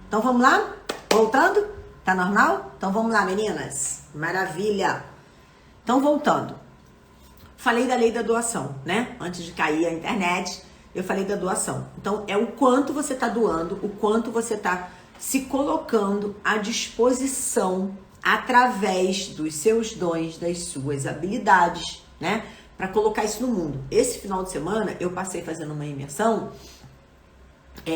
Então vamos lá? Voltando? Tá normal? Então vamos lá, meninas. Maravilha. Então voltando. Falei da lei da doação, né? Antes de cair a internet, eu falei da doação. Então é o quanto você tá doando, o quanto você tá se colocando à disposição através dos seus dons, das suas habilidades, né? Para colocar isso no mundo. Esse final de semana eu passei fazendo uma imersão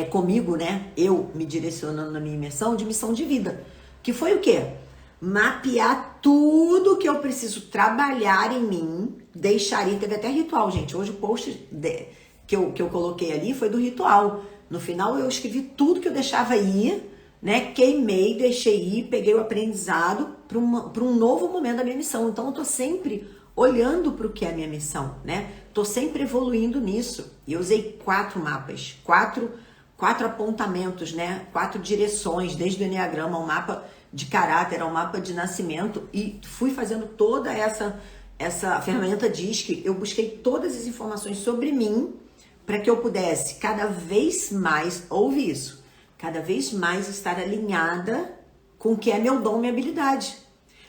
comigo, né? Eu me direcionando na minha imersão de missão de vida. Que foi o quê? Mapear tudo que eu preciso trabalhar em mim, deixar ir. Teve até ritual, gente. Hoje o post que eu coloquei ali foi do ritual. No final eu escrevi tudo que eu deixava ir, né? Queimei, deixei ir, peguei o aprendizado para um novo momento da minha missão. Então eu tô sempre olhando para o que é a minha missão, né? Tô sempre evoluindo nisso. E eu usei 4 mapas, 4 apontamentos, né? 4 direções, desde o Enneagrama ao mapa de caráter, ao mapa de nascimento, e fui fazendo toda essa ferramenta DISC. Eu busquei todas as informações sobre mim para que eu pudesse cada vez mais, ouve isso, cada vez mais estar alinhada com o que é meu dom, minha habilidade.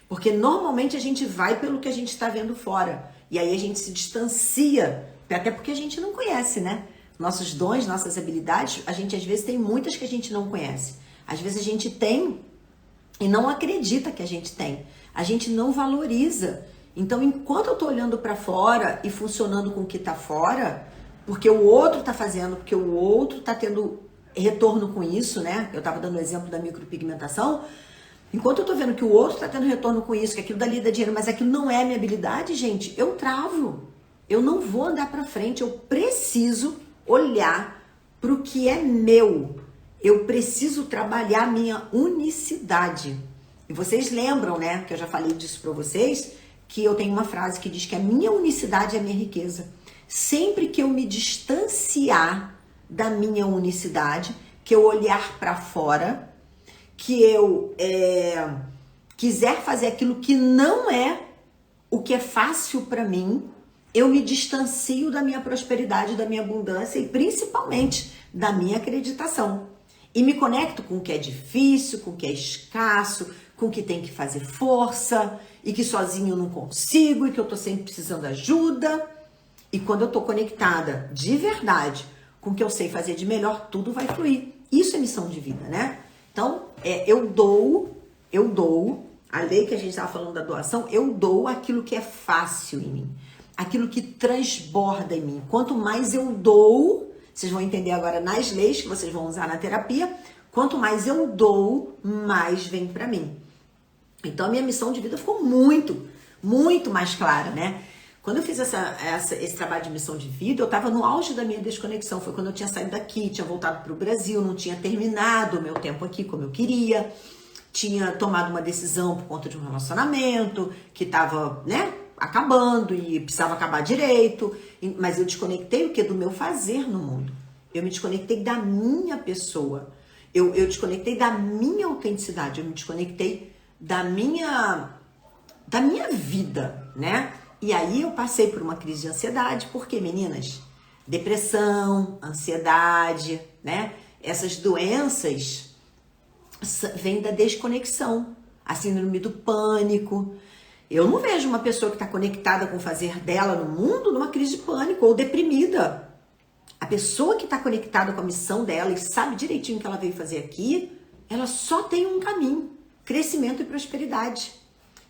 Porque normalmente a gente vai pelo que a gente está vendo fora. E aí a gente se distancia, até porque a gente não conhece, né? Nossos dons, nossas habilidades, a gente às vezes tem muitas que a gente não conhece. Às vezes a gente tem e não acredita que a gente tem. A gente não valoriza. Então, enquanto eu tô olhando para fora e funcionando com o que tá fora, porque o outro tá fazendo, porque o outro tá tendo retorno com isso, né? Eu tava dando o exemplo da micropigmentação. Enquanto eu tô vendo que o outro tá tendo retorno com isso, que aquilo dali dá dinheiro, mas aquilo não é a minha habilidade, gente, eu travo. Eu não vou andar para frente, eu preciso olhar pro que é meu. Eu preciso trabalhar a minha unicidade. E vocês lembram, né, que eu já falei disso para vocês, que eu tenho uma frase que diz que a minha unicidade é a minha riqueza. Sempre que eu me distanciar da minha unicidade, que eu olhar para fora, que eu quiser fazer aquilo que não é o que é fácil para mim, eu me distancio da minha prosperidade, da minha abundância e principalmente da minha acreditação. E me conecto com o que é difícil, com o que é escasso, com o que tem que fazer força e que sozinho eu não consigo e que eu tô sempre precisando de ajuda. E quando eu tô conectada de verdade com o que eu sei fazer de melhor, tudo vai fluir. Isso é missão de vida, né? Então, eu dou, a lei que a gente estava falando da doação, eu dou aquilo que é fácil em mim, aquilo que transborda em mim. Quanto mais eu dou, vocês vão entender agora nas leis que vocês vão usar na terapia, quanto mais eu dou, mais vem para mim. Então a minha missão de vida ficou muito, muito mais clara, né? Quando eu fiz esse trabalho de missão de vida, eu estava no auge da minha desconexão. Foi quando eu tinha saído daqui, tinha voltado para o Brasil, não tinha terminado o meu tempo aqui como eu queria, tinha tomado uma decisão por conta de um relacionamento que estava, né, acabando e precisava acabar direito, mas eu desconectei o que? Do meu fazer no mundo. Eu me desconectei da minha pessoa, eu desconectei da minha autenticidade, eu me desconectei da minha vida, né? E aí eu passei por uma crise de ansiedade, porque, meninas, depressão, ansiedade, né? Essas doenças vêm da desconexão, a síndrome do pânico. Eu não vejo uma pessoa que está conectada com o fazer dela no mundo numa crise de pânico ou deprimida. A pessoa que está conectada com a missão dela e sabe direitinho o que ela veio fazer aqui, ela só tem um caminho, crescimento e prosperidade.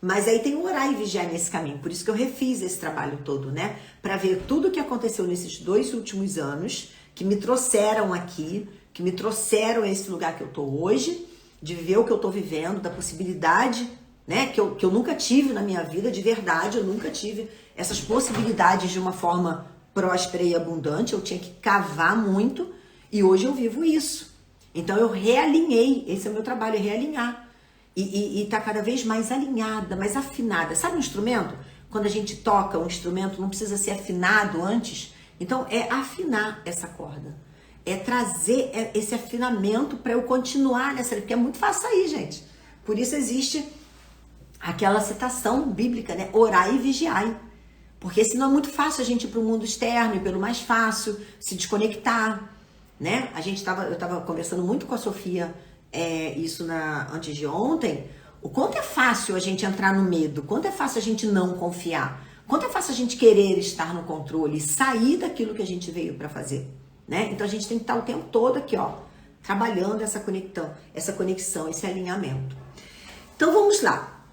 Mas aí tem o orar e vigiar nesse caminho. Por isso que eu refiz esse trabalho todo, né? Para ver tudo o que aconteceu nesses 2 últimos anos, que me trouxeram aqui, que me trouxeram a esse lugar que eu tô hoje, de viver o que eu tô vivendo, da possibilidade, né? Que eu nunca tive na minha vida, de verdade, eu nunca tive essas possibilidades de uma forma próspera e abundante. Eu tinha que cavar muito e hoje eu vivo isso. Então eu realinhei, esse é o meu trabalho, é realinhar. E tá cada vez mais alinhada, mais afinada. Sabe um instrumento? Quando a gente toca um instrumento, não precisa ser afinado antes. Então, é afinar essa corda. É trazer esse afinamento para eu continuar nessa... Porque é muito fácil sair, gente. Por isso existe aquela citação bíblica, né? Orai e vigiai. Porque senão é muito fácil a gente ir para o mundo externo e pelo mais fácil se desconectar, né? Eu estava conversando muito com a Sofia isso antes de ontem, o quanto é fácil a gente entrar no medo, quanto é fácil a gente não confiar, quanto é fácil a gente querer estar no controle, sair daquilo que a gente veio para fazer, né? Então a gente tem que estar o tempo todo aqui, ó, trabalhando essa conexão, esse alinhamento. Então vamos lá.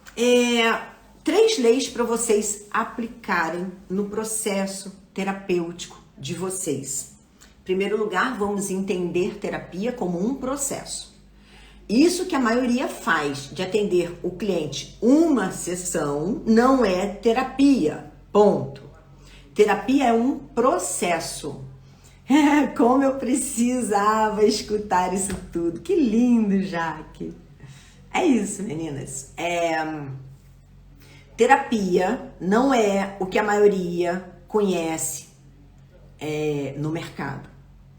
3 leis para vocês aplicarem no processo terapêutico de vocês. Em primeiro lugar, vamos entender terapia como um processo. Isso que a maioria faz de atender o cliente uma sessão não é terapia, ponto. Terapia é um processo. Como eu precisava escutar isso tudo. Que lindo, Jaque. É isso, meninas. Terapia não é o que a maioria conhece no mercado.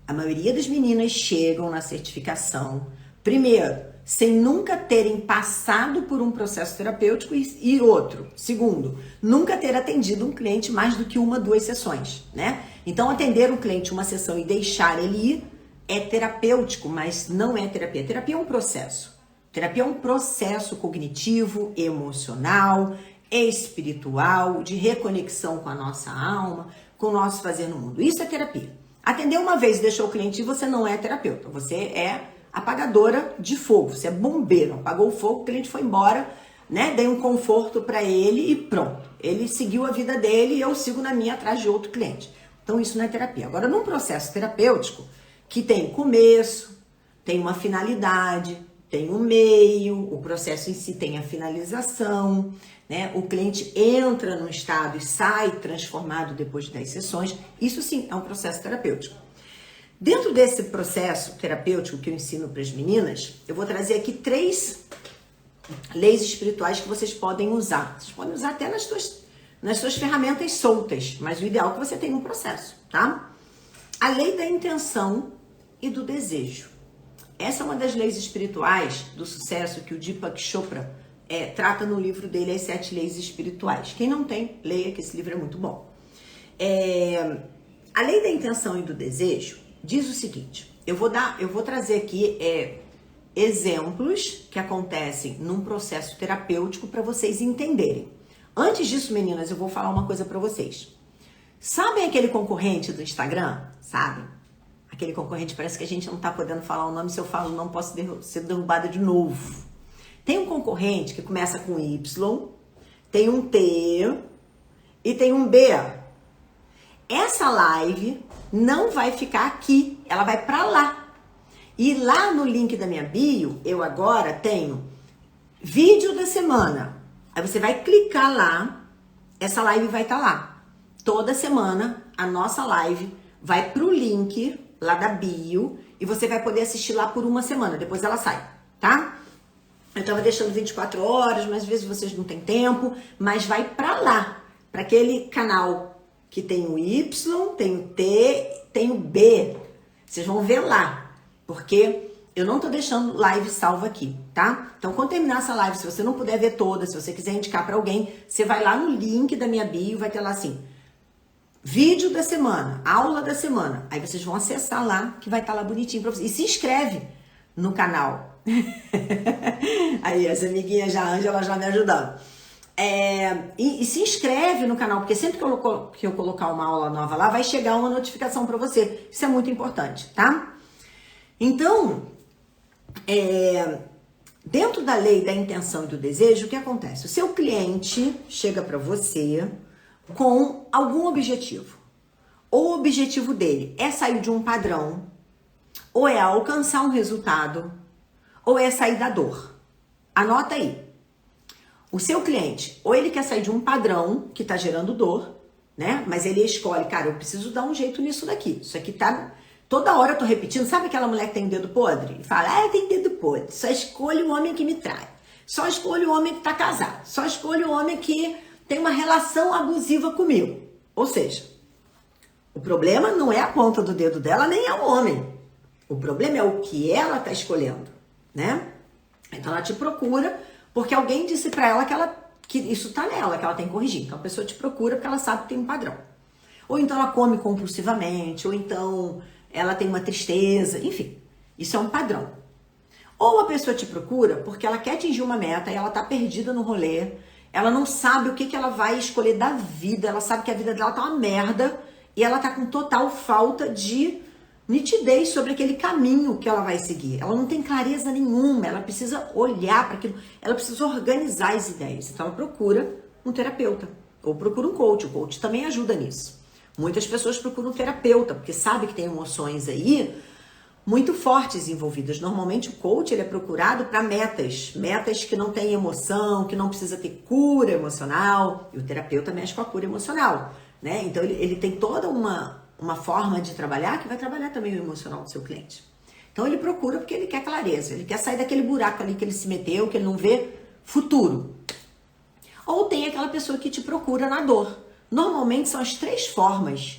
A maioria das meninas chegam na certificação, primeiro, sem nunca terem passado por um processo terapêutico e outro, segundo, nunca ter atendido um cliente mais do que 1, 2 sessões, né? Então, atender um cliente uma sessão e deixar ele ir é terapêutico, mas não é terapia. Terapia é um processo. Terapia é um processo cognitivo, emocional, espiritual, de reconexão com a nossa alma, com o nosso fazer no mundo. Isso é terapia. Atender uma vez e deixou o cliente ir, você não é terapeuta. Você é apagadora de fogo. Você é bombeiro. Apagou o fogo, o cliente foi embora, né? Dei um conforto para ele e pronto. Ele seguiu a vida dele e eu sigo na minha atrás de outro cliente. Então isso não é terapia. Agora, num processo terapêutico que tem começo, tem uma finalidade, tem um meio, o processo em si tem a finalização, né? O cliente entra num estado e sai transformado depois de 10 sessões. Isso sim é um processo terapêutico. Dentro desse processo terapêutico que eu ensino para as meninas, eu vou trazer aqui 3 leis espirituais que vocês podem usar. Vocês podem usar até nas suas ferramentas soltas, mas o ideal é que você tenha um processo, tá? A lei da intenção e do desejo. Essa é uma das leis espirituais do sucesso que o Deepak Chopra trata no livro dele, As 7 Leis Espirituais. Quem não tem, leia, que esse livro é muito bom. A lei da intenção e do desejo diz o seguinte, eu vou trazer aqui exemplos que acontecem num processo terapêutico para vocês entenderem. Antes disso, meninas, eu vou falar uma coisa para vocês. Sabem aquele concorrente do Instagram? Sabem? Aquele concorrente, parece que a gente não tá podendo falar o nome, se eu falo não posso ser derrubada de novo. Tem um concorrente que começa com Y, tem um T e tem um B. Essa live não vai ficar aqui, ela vai para lá. E lá no link da minha bio, eu agora tenho vídeo da semana. Aí você vai clicar lá, essa live vai estar lá. Toda semana a nossa live vai pro link lá da bio e você vai poder assistir lá por uma semana, depois ela sai, tá? Eu tava deixando 24 horas, mas às vezes vocês não têm tempo, mas vai pra lá, pra aquele canal que tem o Y, tem o T, tem o B. Vocês vão ver lá, porque eu não tô deixando live salva aqui, tá? Então, quando terminar essa live, se você não puder ver toda, se você quiser indicar pra alguém, você vai lá no link da minha bio, vai ter lá assim, vídeo da semana, aula da semana. Aí vocês vão acessar lá, que vai estar lá bonitinho pra vocês. E se inscreve no canal. Aí, as amiguinhas já, Ângela já me ajudando. E se inscreve no canal, porque sempre que eu colocar uma aula nova lá, vai chegar uma notificação pra você. Isso é muito importante, tá? Então, dentro da lei da intenção e do desejo, o que acontece? O seu cliente chega pra você com algum objetivo. Ou o objetivo dele é sair de um padrão, ou é alcançar um resultado, ou é sair da dor. Anota aí. O seu cliente, ou ele quer sair de um padrão que tá gerando dor, né? Mas ele escolhe, cara, eu preciso dar um jeito nisso daqui. Isso aqui tá... Toda hora eu tô repetindo. Sabe aquela mulher que tem dedo podre? E fala, tem dedo podre. Só escolho o homem que me trai. Só escolho o homem que tá casado. Só escolho o homem que tem uma relação abusiva comigo. Ou seja, o problema não é a ponta do dedo dela, nem é o homem. O problema é o que ela tá escolhendo, né? Então ela te procura porque alguém disse pra ela que isso tá nela, que ela tem que corrigir. Então a pessoa te procura porque ela sabe que tem um padrão. Ou então ela come compulsivamente, ou então ela tem uma tristeza, enfim. Isso é um padrão. Ou a pessoa te procura porque ela quer atingir uma meta e ela tá perdida no rolê, ela não sabe o que que ela vai escolher da vida, ela sabe que a vida dela tá uma merda e ela tá com total falta de nitidez sobre aquele caminho que ela vai seguir. Ela não tem clareza nenhuma, ela precisa olhar para aquilo, ela precisa organizar as ideias. Então ela procura um terapeuta ou procura um coach. O coach também ajuda nisso. Muitas pessoas procuram um terapeuta porque sabe que tem emoções aí muito fortes envolvidas. Normalmente o coach ele é procurado para metas que não tem emoção, que não precisa ter cura emocional, e o terapeuta mexe com a cura emocional, né? Então ele tem toda uma forma de trabalhar que vai trabalhar também o emocional do seu cliente. Então ele procura porque ele quer clareza, ele quer sair daquele buraco ali que ele se meteu, que ele não vê futuro. Ou tem aquela pessoa que te procura na dor. Normalmente são as 3 formas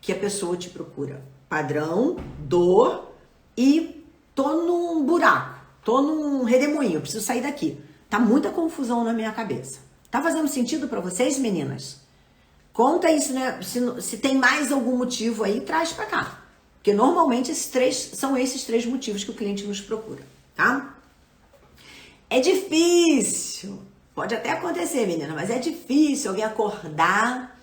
que a pessoa te procura: padrão, dor e tô num buraco, tô num redemoinho, eu preciso sair daqui. Tá muita confusão na minha cabeça. Tá fazendo sentido para vocês, meninas? Conta isso, né? Se tem mais algum motivo aí, traz pra cá. Porque normalmente são esses 3 motivos que o cliente nos procura, tá? É difícil. Pode até acontecer, menina, mas é difícil alguém acordar,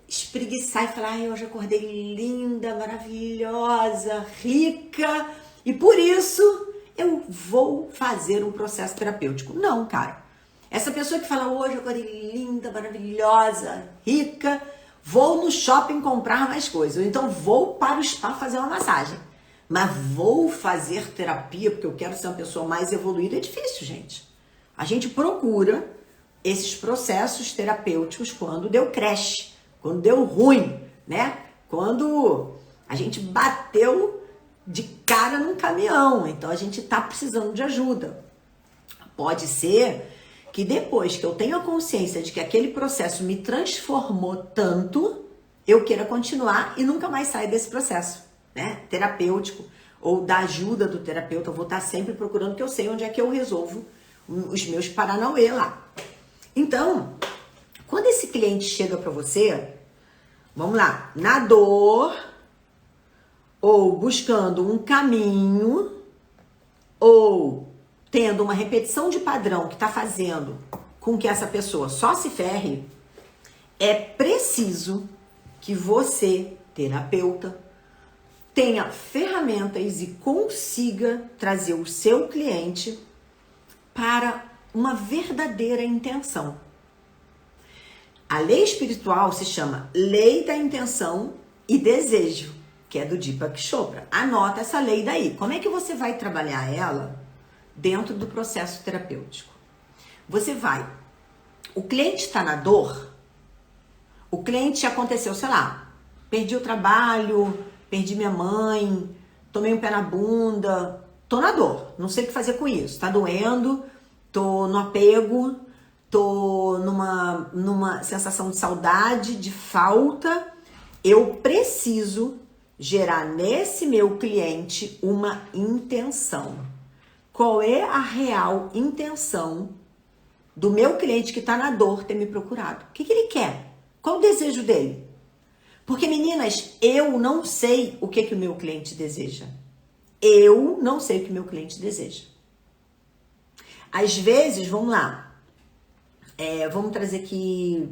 espreguiçar e falar: ai, hoje acordei linda, maravilhosa, rica, e por isso eu vou fazer um processo terapêutico. Não, cara. Essa pessoa que fala: hoje eu acordei linda, maravilhosa, rica, vou no shopping comprar mais coisas, ou então vou para o spa fazer uma massagem, mas vou fazer terapia porque eu quero ser uma pessoa mais evoluída, é difícil, gente. A gente procura esses processos terapêuticos quando deu crash, quando deu ruim, né? Quando a gente bateu de cara num caminhão, então a gente tá precisando de ajuda. Pode ser que depois que eu tenho a consciência de que aquele processo me transformou tanto, eu queira continuar e nunca mais sair desse processo, né? Terapêutico ou da ajuda do terapeuta. Eu vou estar sempre procurando, porque eu sei onde é que eu resolvo os meus paranauê lá. Então, quando esse cliente chega para você, vamos lá, na dor, ou buscando um caminho, ou tendo uma repetição de padrão que está fazendo com que essa pessoa só se ferre, é preciso que você, terapeuta, tenha ferramentas e consiga trazer o seu cliente para uma verdadeira intenção. A lei espiritual se chama Lei da Intenção e Desejo, que é do Deepak Chopra. Anota essa lei daí. Como é que você vai trabalhar ela dentro do processo terapêutico? Você vai... O cliente está na dor, o cliente aconteceu, sei lá, perdi o trabalho, perdi minha mãe, tomei um pé na bunda, tô na dor, não sei o que fazer com isso, tá doendo, tô no apego, tô numa sensação de saudade, de falta. Eu preciso gerar nesse meu cliente uma intenção. Qual é a real intenção do meu cliente que tá na dor ter me procurado? O que ele quer? Qual o desejo dele? Porque, meninas, eu não sei o que o meu cliente deseja. Eu não sei o que o meu cliente deseja. Às vezes, vamos lá, vamos trazer aqui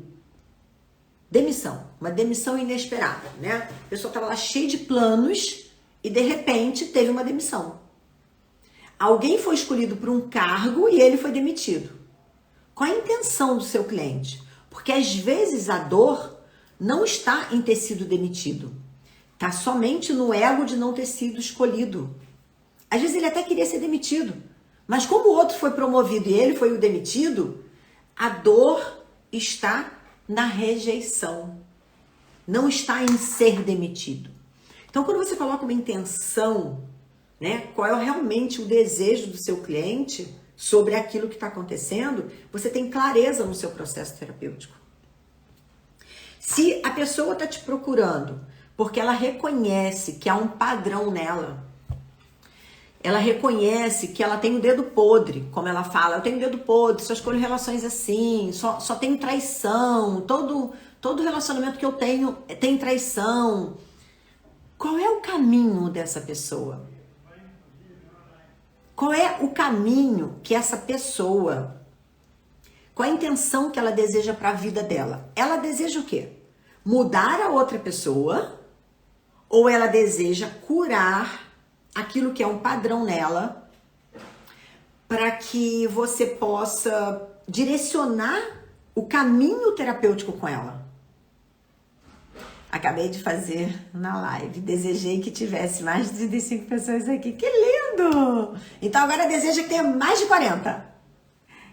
demissão, uma demissão inesperada, né? A pessoa estava lá cheia de planos e de repente teve uma demissão. Alguém foi escolhido para um cargo e ele foi demitido. Qual a intenção do seu cliente? Porque às vezes a dor não está em ter sido demitido, está somente no ego de não ter sido escolhido. Às vezes ele até queria ser demitido, mas como o outro foi promovido e ele foi o demitido, a dor está na rejeição, não está em ser demitido. Então, quando você coloca uma intenção, né, qual é realmente o desejo do seu cliente sobre aquilo que está acontecendo, você tem clareza no seu processo terapêutico. Se a pessoa está te procurando porque ela reconhece que há um padrão nela, ela reconhece que ela tem o dedo podre, como ela fala, eu tenho dedo podre, só escolho relações assim, só tenho traição, todo relacionamento que eu tenho tem traição. Qual é o caminho dessa pessoa? Qual é o caminho que essa pessoa, qual é a intenção que ela deseja para a vida dela? Ela deseja o quê? Mudar a outra pessoa ou ela deseja curar aquilo que é um padrão nela para que você possa direcionar o caminho terapêutico com ela? Acabei de fazer na live. Desejei que tivesse mais de 35 pessoas aqui. Que lindo! Então agora deseja que tenha mais de 40.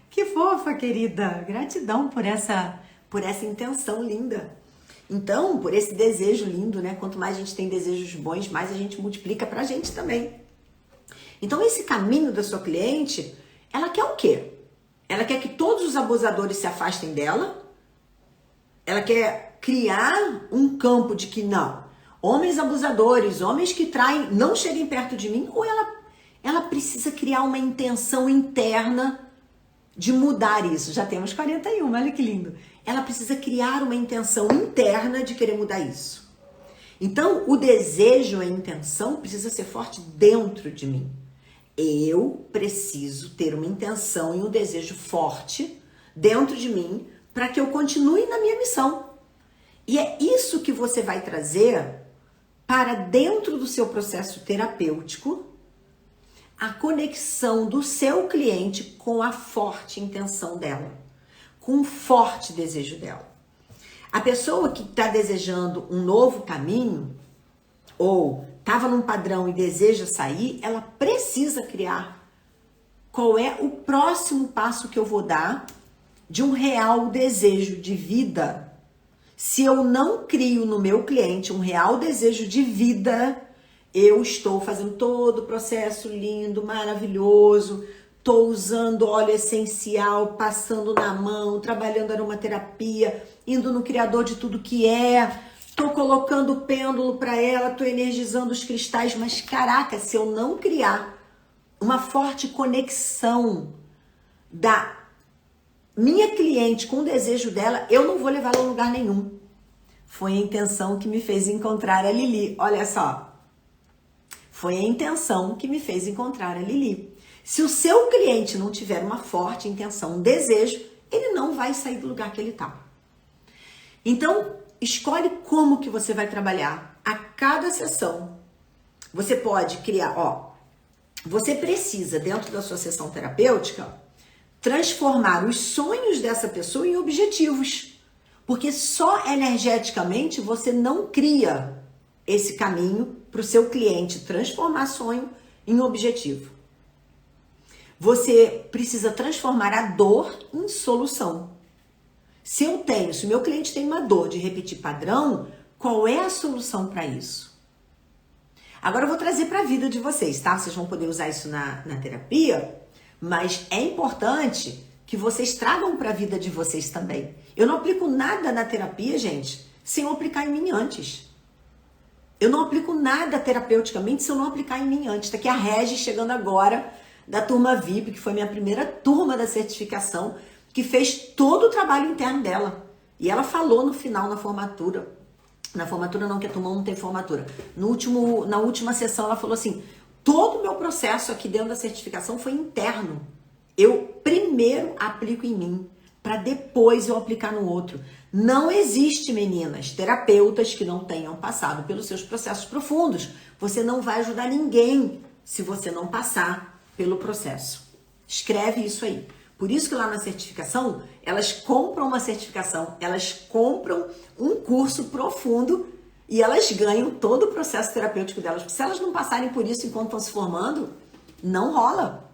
Que fofa, querida. Gratidão por essa intenção linda. Então, por esse desejo lindo, né? Quanto mais a gente tem desejos bons, mais a gente multiplica pra gente também. Então, esse caminho da sua cliente, ela quer o quê? Ela quer que todos os abusadores se afastem dela? Ela quer criar um campo de que não, homens abusadores, homens que traem, não cheguem perto de mim? Ou ela precisa criar uma intenção interna de mudar isso? Já temos 41, olha que lindo. Ela precisa criar uma intenção interna de querer mudar isso. Então, o desejo, a intenção precisa ser forte dentro de mim. Eu preciso ter uma intenção e um desejo forte dentro de mim para que eu continue na minha missão. E é isso que você vai trazer para dentro do seu processo terapêutico, a conexão do seu cliente com a forte intenção dela, com o forte desejo dela. A pessoa que está desejando um novo caminho, ou estava num padrão e deseja sair, ela precisa criar qual é o próximo passo que eu vou dar de um real desejo de vida. Se eu não crio no meu cliente um real desejo de vida, eu estou fazendo todo o processo lindo, maravilhoso, estou usando óleo essencial, passando na mão, trabalhando aromaterapia, indo no criador de tudo que é, estou colocando o pêndulo para ela, estou energizando os cristais, mas caraca, se eu não criar uma forte conexão da minha cliente com o desejo dela, eu não vou levá-la a lugar nenhum. Foi a intenção que me fez encontrar a Lili. Olha só. Foi a intenção que me fez encontrar a Lili. Se o seu cliente não tiver uma forte intenção, um desejo, ele não vai sair do lugar que ele está. Então, escolhe como que você vai trabalhar a cada sessão. Você pode criar, você precisa, dentro da sua sessão terapêutica, transformar os sonhos dessa pessoa em objetivos. Porque só energeticamente você não cria esse caminho para o seu cliente transformar sonho em objetivo. Você precisa transformar a dor em solução. Se o meu cliente tem uma dor de repetir padrão, qual é a solução para isso? Agora eu vou trazer para a vida de vocês, tá? Vocês vão poder usar isso na terapia, mas é importante que vocês tragam para a vida de vocês também. Eu não aplico nada na terapia, gente, sem eu aplicar em mim antes. Eu não aplico nada terapeuticamente se eu não aplicar em mim antes. Tá aqui a Regi chegando agora, da turma VIP, que foi minha primeira turma da certificação, que fez todo o trabalho interno dela. E ela falou no final, na formatura. Na formatura não, que a turma não tem formatura. Na última sessão ela falou assim, todo o meu processo aqui dentro da certificação foi interno. Eu primeiro aplico em mim, para depois eu aplicar no outro. Não existe, meninas, terapeutas que não tenham passado pelos seus processos profundos. Você não vai ajudar ninguém se você não passar pelo processo. Escreve isso aí. Por isso que lá na certificação, elas compram uma certificação, elas compram um curso profundo e elas ganham todo o processo terapêutico delas. Porque se elas não passarem por isso enquanto estão se formando, não rola.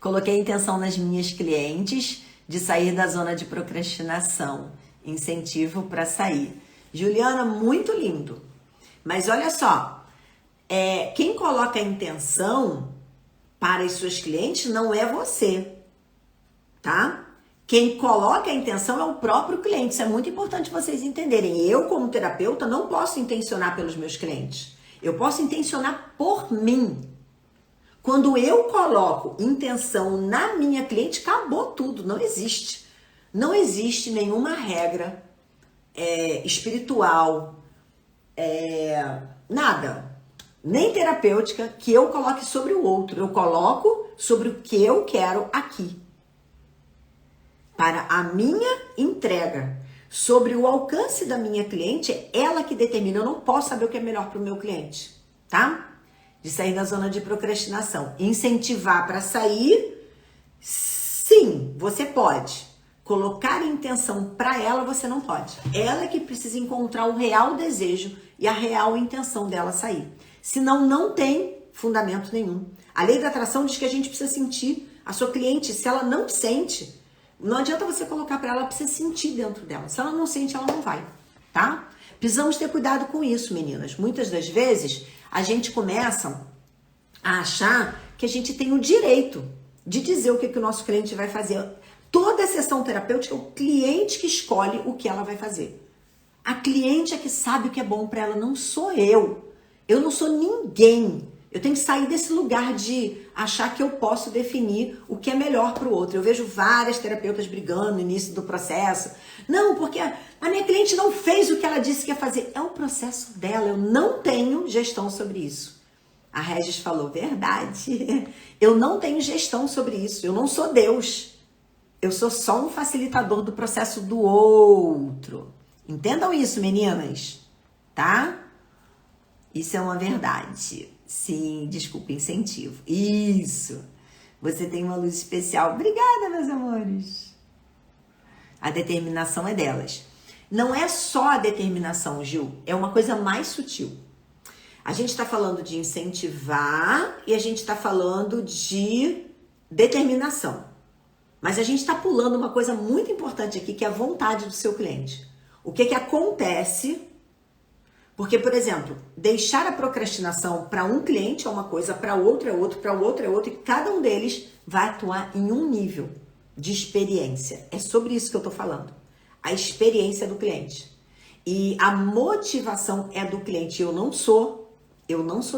Coloquei a intenção nas minhas clientes de sair da zona de procrastinação. Incentivo para sair. Juliana, muito lindo. Mas olha só, quem coloca a intenção para as suas clientes não é você, tá? Quem coloca a intenção é o próprio cliente. Isso é muito importante vocês entenderem. Eu, como terapeuta, não posso intencionar pelos meus clientes. Eu posso intencionar por mim. Quando eu coloco intenção na minha cliente, acabou tudo, não existe. Não existe nenhuma regra espiritual, nada. nem terapêutica, que eu coloque sobre o outro. Eu coloco sobre o que eu quero aqui. Para a minha entrega. Sobre o alcance da minha cliente, é ela que determina. Eu não posso saber o que é melhor para o meu cliente, tá? De sair da zona de procrastinação. Incentivar para sair, sim, você pode. Colocar intenção para ela, você não pode. Ela é que precisa encontrar o real desejo e a real intenção dela sair. Senão, não tem fundamento nenhum. A lei da atração diz que a gente precisa sentir. A sua cliente, se ela não sente, não adianta você colocar para ela, precisa sentir dentro dela. Se ela não sente, ela não vai, tá? Precisamos ter cuidado com isso, meninas. Muitas das vezes, a gente começa a achar que a gente tem o direito de dizer o que o nosso cliente vai fazer. Toda sessão terapêutica é o cliente que escolhe o que ela vai fazer. A cliente é que sabe o que é bom para ela, não sou eu. Eu não sou ninguém. Eu tenho que sair desse lugar de achar que eu posso definir o que é melhor para o outro. Eu vejo várias terapeutas brigando no início do processo. Não, porque a minha cliente não fez o que ela disse que ia fazer. É o processo dela, eu não tenho gestão sobre isso. A Regis falou, verdade. Eu não tenho gestão sobre isso, eu não sou Deus. Eu sou só um facilitador do processo do outro. Entendam isso, meninas, tá? Isso é uma verdade. Sim, desculpa, incentivo. Isso. Você tem uma luz especial. Obrigada, meus amores. A determinação é delas. Não é só a determinação, Gil. É uma coisa mais sutil. A gente está falando de incentivar e a gente está falando de determinação. Mas a gente está pulando uma coisa muito importante aqui, que é a vontade do seu cliente. O que acontece? Porque, por exemplo, deixar a procrastinação para um cliente é uma coisa, para outro é outro, para o outro é outro, e cada um deles vai atuar em um nível de experiência. É sobre isso que eu estou falando. A experiência do cliente. E a motivação é do cliente. Eu não sou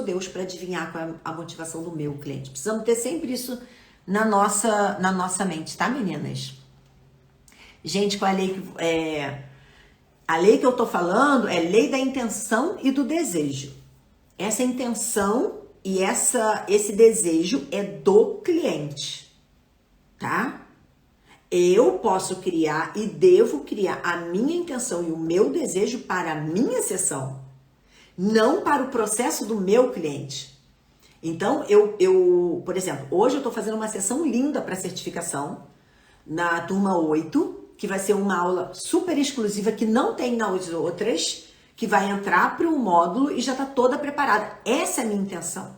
Deus para adivinhar qual é a motivação do meu cliente. Precisamos ter sempre isso na nossa mente, tá, meninas? Gente, qual é a lei que... A lei que eu tô falando é lei da intenção e do desejo. Essa intenção e esse desejo é do cliente, tá? Eu posso criar e devo criar a minha intenção e o meu desejo para a minha sessão, não para o processo do meu cliente. Então, por exemplo, hoje eu tô fazendo uma sessão linda para certificação na turma 8, que vai ser uma aula super exclusiva que não tem nas outras, que vai entrar para o módulo e já está toda preparada. Essa é a minha intenção.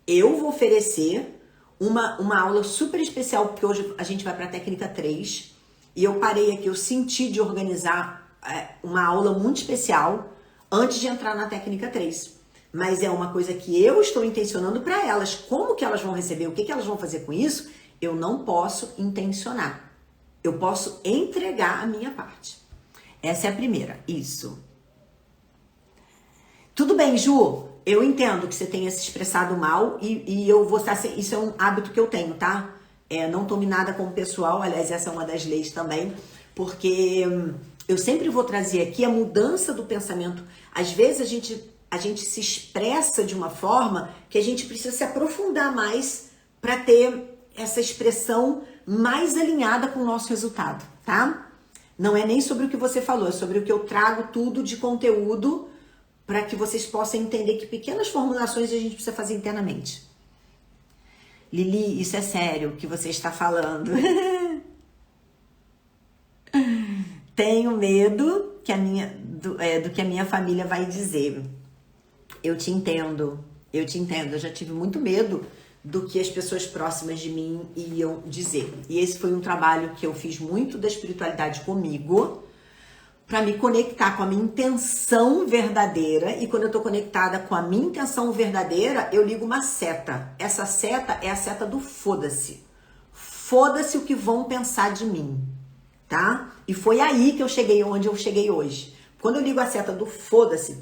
Eu vou oferecer uma aula super especial, porque hoje a gente vai para a técnica 3, e eu parei aqui, eu senti de organizar uma aula muito especial antes de entrar na técnica 3. Mas é uma coisa que eu estou intencionando para elas. Como que elas vão receber, o que elas vão fazer com isso, eu não posso intencionar. Eu posso entregar a minha parte. Essa é a primeira. Isso. Tudo bem, Ju. Eu entendo que você tenha se expressado mal e eu vou estar... Isso é um hábito que eu tenho, tá? Não tome nada como pessoal. Aliás, essa é uma das leis também. Porque eu sempre vou trazer aqui a mudança do pensamento. Às vezes a gente se expressa de uma forma que a gente precisa se aprofundar mais para ter essa expressão mais alinhada com o nosso resultado, tá? Não é nem sobre o que você falou, é sobre o que eu trago tudo de conteúdo para que vocês possam entender que pequenas formulações a gente precisa fazer internamente. Lili, isso é sério o que você está falando. Tenho medo do que a minha família vai dizer. Eu te entendo. Eu já tive muito medo do que as pessoas próximas de mim iam dizer. E esse foi um trabalho que eu fiz muito da espiritualidade comigo, para me conectar com a minha intenção verdadeira. E quando eu tô conectada com a minha intenção verdadeira, eu ligo uma seta. Essa seta é a seta do foda-se. Foda-se o que vão pensar de mim, tá? E foi aí que eu cheguei onde eu cheguei hoje. Quando eu ligo a seta do foda-se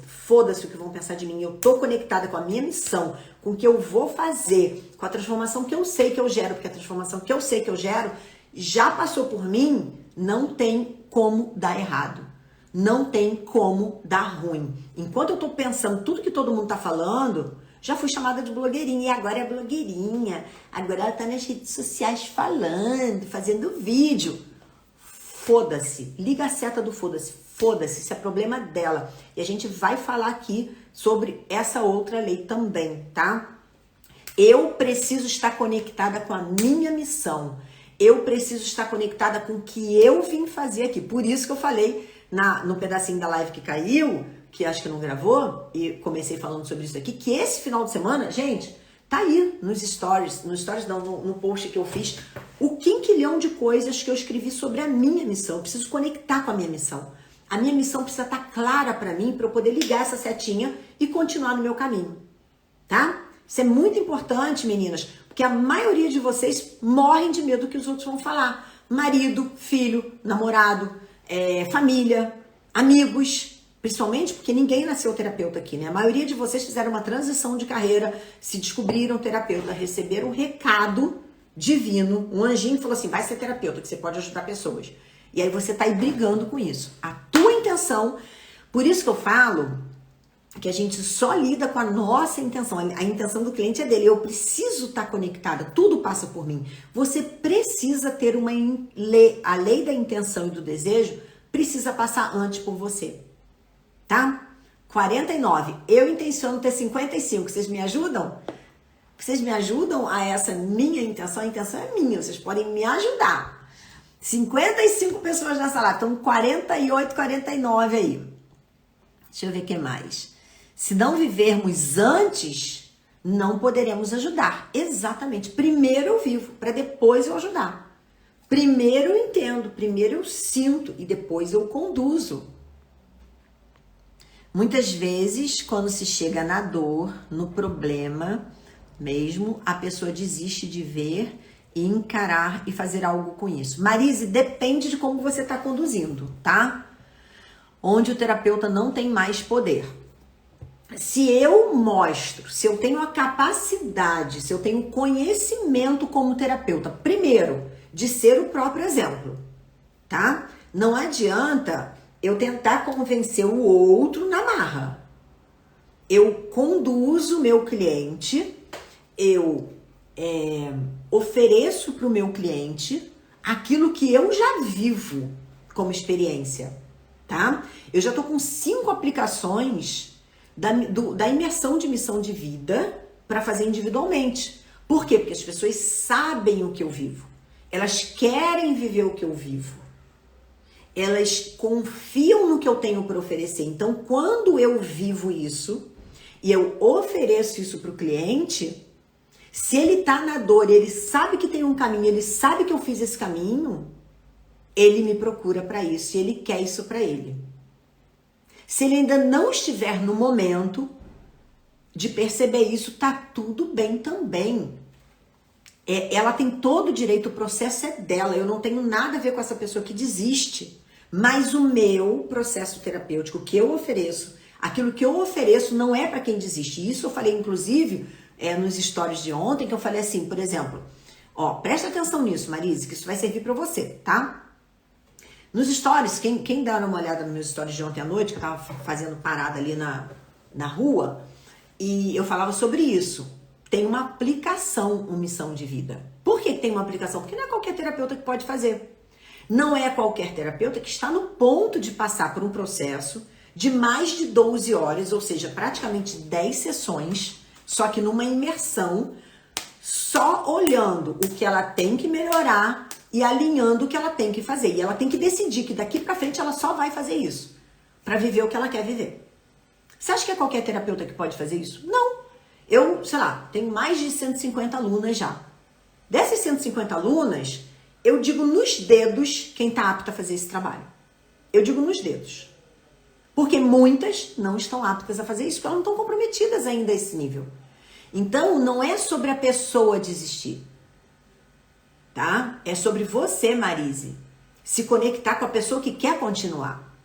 o que vão pensar de mim, eu tô conectada com a minha missão, com o que eu vou fazer, com a transformação que eu sei que eu gero, porque a transformação que eu sei que eu gero já passou por mim, não tem como dar errado. Não tem como dar ruim. Enquanto eu tô pensando tudo que todo mundo tá falando, Já fui chamada de blogueirinha e agora é blogueirinha. Agora ela tá nas redes sociais falando, fazendo vídeo. Foda-se. Liga a seta do foda-se. Foda-se. Isso é problema dela. E a gente vai falar aqui sobre essa outra lei também, tá? Eu preciso estar conectada com a minha missão. Eu preciso estar conectada com o que eu vim fazer aqui. Por isso que eu falei no pedacinho da live que caiu, que acho que não gravou, e comecei falando sobre isso aqui, que esse final de semana, gente, tá aí nos stories não, no post que eu fiz, o quinquilhão de coisas que eu escrevi sobre a minha missão. Eu preciso conectar com a minha missão. A minha missão precisa estar clara para mim, para eu poder ligar essa setinha e continuar no meu caminho, tá? Isso é muito importante, meninas, porque a maioria de vocês morrem de medo do que os outros vão falar. Marido, filho, namorado, família, amigos, principalmente porque ninguém nasceu terapeuta aqui, né? A maioria de vocês fizeram uma transição de carreira, se descobriram terapeuta, receberam um recado divino, um anjinho falou assim, vai ser terapeuta, que você pode ajudar pessoas. E aí você tá aí brigando com isso. A tua intenção, por isso que eu falo que a gente só lida com a nossa intenção, a intenção do cliente é dele, eu preciso estar conectada, tudo passa por mim. Você precisa ter a lei da intenção e do desejo precisa passar antes por você, tá? 49, eu intenciono ter 55, vocês me ajudam? Vocês me ajudam a essa minha intenção? A intenção é minha, vocês podem me ajudar. 55 pessoas nessa live, então 48, 49 aí. Deixa eu ver o que mais. Se não vivermos antes, não poderemos ajudar. Exatamente. Primeiro eu vivo, para depois eu ajudar. Primeiro eu entendo, primeiro eu sinto e depois eu conduzo. Muitas vezes, quando se chega na dor, no problema mesmo, a pessoa desiste de ver e encarar e fazer algo com isso. Marise, depende de como você está conduzindo, tá? Onde o terapeuta não tem mais poder. Se eu mostro, se eu tenho a capacidade, se eu tenho conhecimento como terapeuta, primeiro, de ser o próprio exemplo, tá? Não adianta eu tentar convencer o outro na marra. Eu conduzo o meu cliente, eu ofereço para o meu cliente aquilo que eu já vivo como experiência, tá? Eu já tô com 5 aplicações da imersão de missão de vida para fazer individualmente. Por quê? Porque as pessoas sabem o que eu vivo. Elas querem viver o que eu vivo. Elas confiam no que eu tenho para oferecer. Então, quando eu vivo isso e eu ofereço isso para o cliente, se ele tá na dor, ele sabe que tem um caminho, ele sabe que eu fiz esse caminho, ele me procura para isso e ele quer isso para ele. Se ele ainda não estiver no momento de perceber isso, tá tudo bem também. Ela tem todo o direito, o processo é dela. Eu não tenho nada a ver com essa pessoa que desiste. Mas o meu processo terapêutico que eu ofereço, aquilo que eu ofereço não é para quem desiste. Isso eu falei, inclusive, nos stories de ontem, que eu falei assim, por exemplo, presta atenção nisso, Marise, que isso vai servir para você, tá? Nos stories, quem dá uma olhada nos meus stories de ontem à noite, que eu tava fazendo parada ali na rua, e eu falava sobre isso. Tem uma aplicação, uma missão de vida. Por que tem uma aplicação? Porque não é qualquer terapeuta que pode fazer. Não é qualquer terapeuta que está no ponto de passar por um processo de mais de 12 horas, ou seja, praticamente 10 sessões, só que numa imersão, só olhando o que ela tem que melhorar e alinhando o que ela tem que fazer. E ela tem que decidir que daqui pra frente ela só vai fazer isso, pra viver o que ela quer viver. Você acha que é qualquer terapeuta que pode fazer isso? Não. Eu, sei lá, tenho mais de 150 alunas já. Dessas 150 alunas, eu digo nos dedos quem tá apta a fazer esse trabalho. Eu digo nos dedos. Porque muitas não estão aptas a fazer isso, porque elas não estão comprometidas ainda a esse nível. Então, não é sobre a pessoa desistir, tá? É sobre você, Marise, se conectar com a pessoa que quer continuar.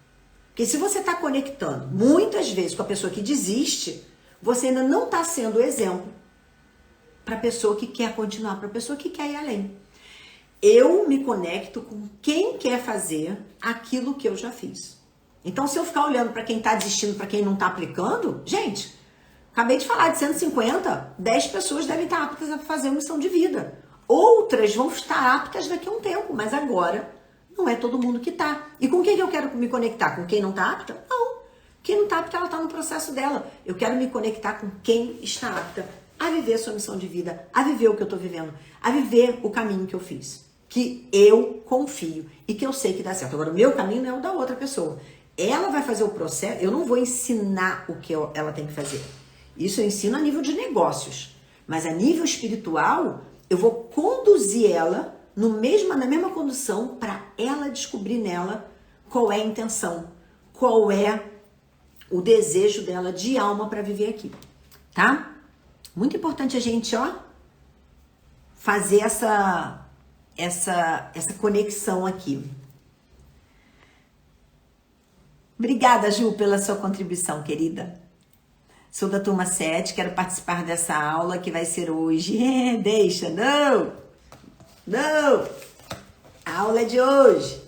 Porque se você está conectando muitas vezes com a pessoa que desiste, você ainda não está sendo exemplo para a pessoa que quer continuar, para a pessoa que quer ir além. Eu me conecto com quem quer fazer aquilo que eu já fiz. Então, se eu ficar olhando para quem está desistindo, para quem não está aplicando, gente, Acabei de falar de 150, 10 pessoas devem estar aptas a fazer uma missão de vida. Outras vão estar aptas daqui a um tempo, mas agora não é todo mundo que está. E com quem que eu quero me conectar? Com quem não está apta? Não. Quem não está apta, ela está no processo dela. Eu quero me conectar com quem está apta a viver a sua missão de vida, a viver o que eu estou vivendo, a viver o caminho que eu fiz, que eu confio e que eu sei que dá certo. Agora, o meu caminho não é o da outra pessoa. Ela vai fazer o processo, eu não vou ensinar o que ela tem que fazer. Isso eu ensino a nível de negócios. Mas a nível espiritual, eu vou conduzir ela na mesma condução para ela descobrir nela qual é a intenção, qual é o desejo dela de alma para viver aqui, tá? Muito importante a gente, fazer essa conexão aqui. Obrigada, Ju, pela sua contribuição, querida. Sou da turma 7, quero participar dessa aula que vai ser hoje. Deixa, não! A aula é de hoje.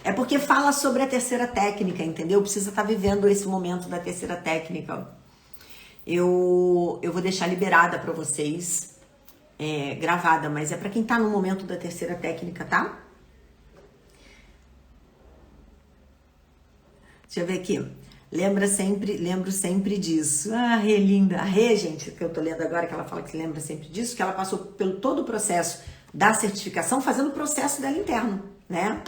É porque fala sobre a terceira técnica, entendeu? Precisa estar vivendo esse momento da terceira técnica. Eu vou deixar liberada para vocês, gravada, mas é para quem tá no momento da terceira técnica, tá? Deixa eu ver aqui. Lembro sempre disso. Ah, Rê, linda. A Rê, gente, que eu tô lendo agora, que ela fala que lembra sempre disso, que ela passou pelo todo o processo da certificação, fazendo o processo dela interno, né?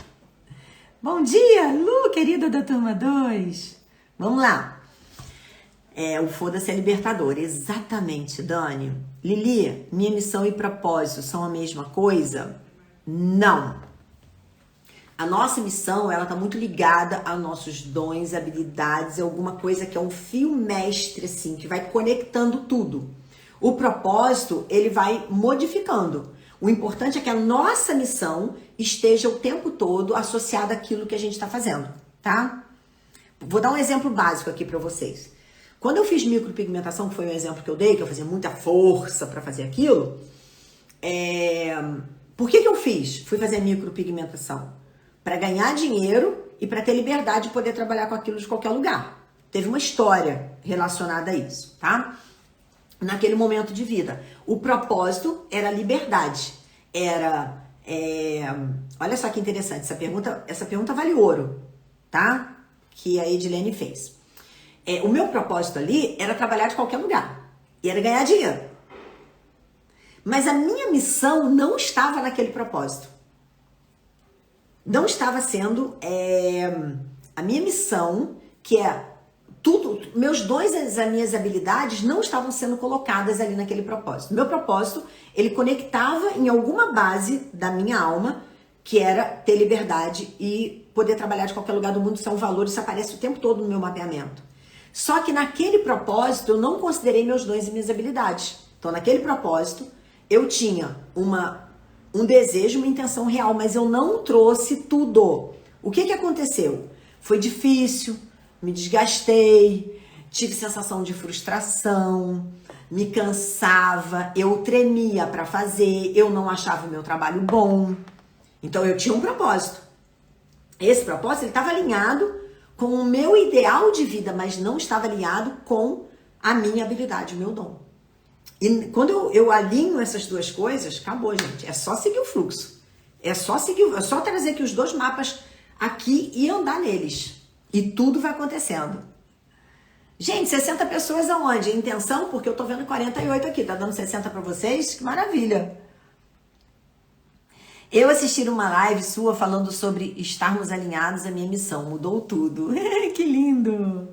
Bom dia, Lu, querida da turma 2. Vamos lá. O Foda-se é libertador. Exatamente, Dani. Lili, minha missão e propósito são a mesma coisa? Não. A nossa missão, ela tá muito ligada aos nossos dons, habilidades, alguma coisa que é um fio mestre, assim, que vai conectando tudo. O propósito, ele vai modificando. O importante é que a nossa missão esteja o tempo todo associada àquilo que a gente está fazendo, tá? Vou dar um exemplo básico aqui para vocês. Quando eu fiz micropigmentação, que foi um exemplo que eu dei, que eu fazia muita força para fazer aquilo, por que eu fiz? Fui fazer micropigmentação para ganhar dinheiro e para ter liberdade de poder trabalhar com aquilo de qualquer lugar. Teve uma história relacionada a isso, tá? Naquele momento de vida. O propósito era liberdade. Olha só que interessante, essa pergunta vale ouro, tá? Que a Edilene fez. O meu propósito ali era trabalhar de qualquer lugar. E era ganhar dinheiro. Mas a minha missão não estava naquele propósito. Não estava sendo a minha missão, que é tudo, meus dons e as minhas habilidades não estavam sendo colocadas ali naquele propósito. Meu propósito, ele conectava em alguma base da minha alma, que era ter liberdade e poder trabalhar de qualquer lugar do mundo. Isso é um valor, isso aparece o tempo todo no meu mapeamento. Só que naquele propósito, eu não considerei meus dons e minhas habilidades. Então, naquele propósito, eu tinha um desejo, uma intenção real, mas eu não trouxe tudo. O que aconteceu? Foi difícil, me desgastei, tive sensação de frustração, me cansava, eu tremia para fazer, eu não achava o meu trabalho bom. Então eu tinha um propósito. Esse propósito, ele estava alinhado com o meu ideal de vida, mas não estava alinhado com a minha habilidade, o meu dom. E quando eu alinho essas duas coisas, acabou, gente. É só seguir o fluxo. É só trazer aqui os dois mapas aqui e andar neles. E tudo vai acontecendo. Gente, 60 pessoas aonde? Intenção? Porque eu tô vendo 48 aqui. Tá dando 60 para vocês? Que maravilha. Eu assisti uma live sua falando sobre estarmos alinhados à minha missão. Mudou tudo. Que lindo.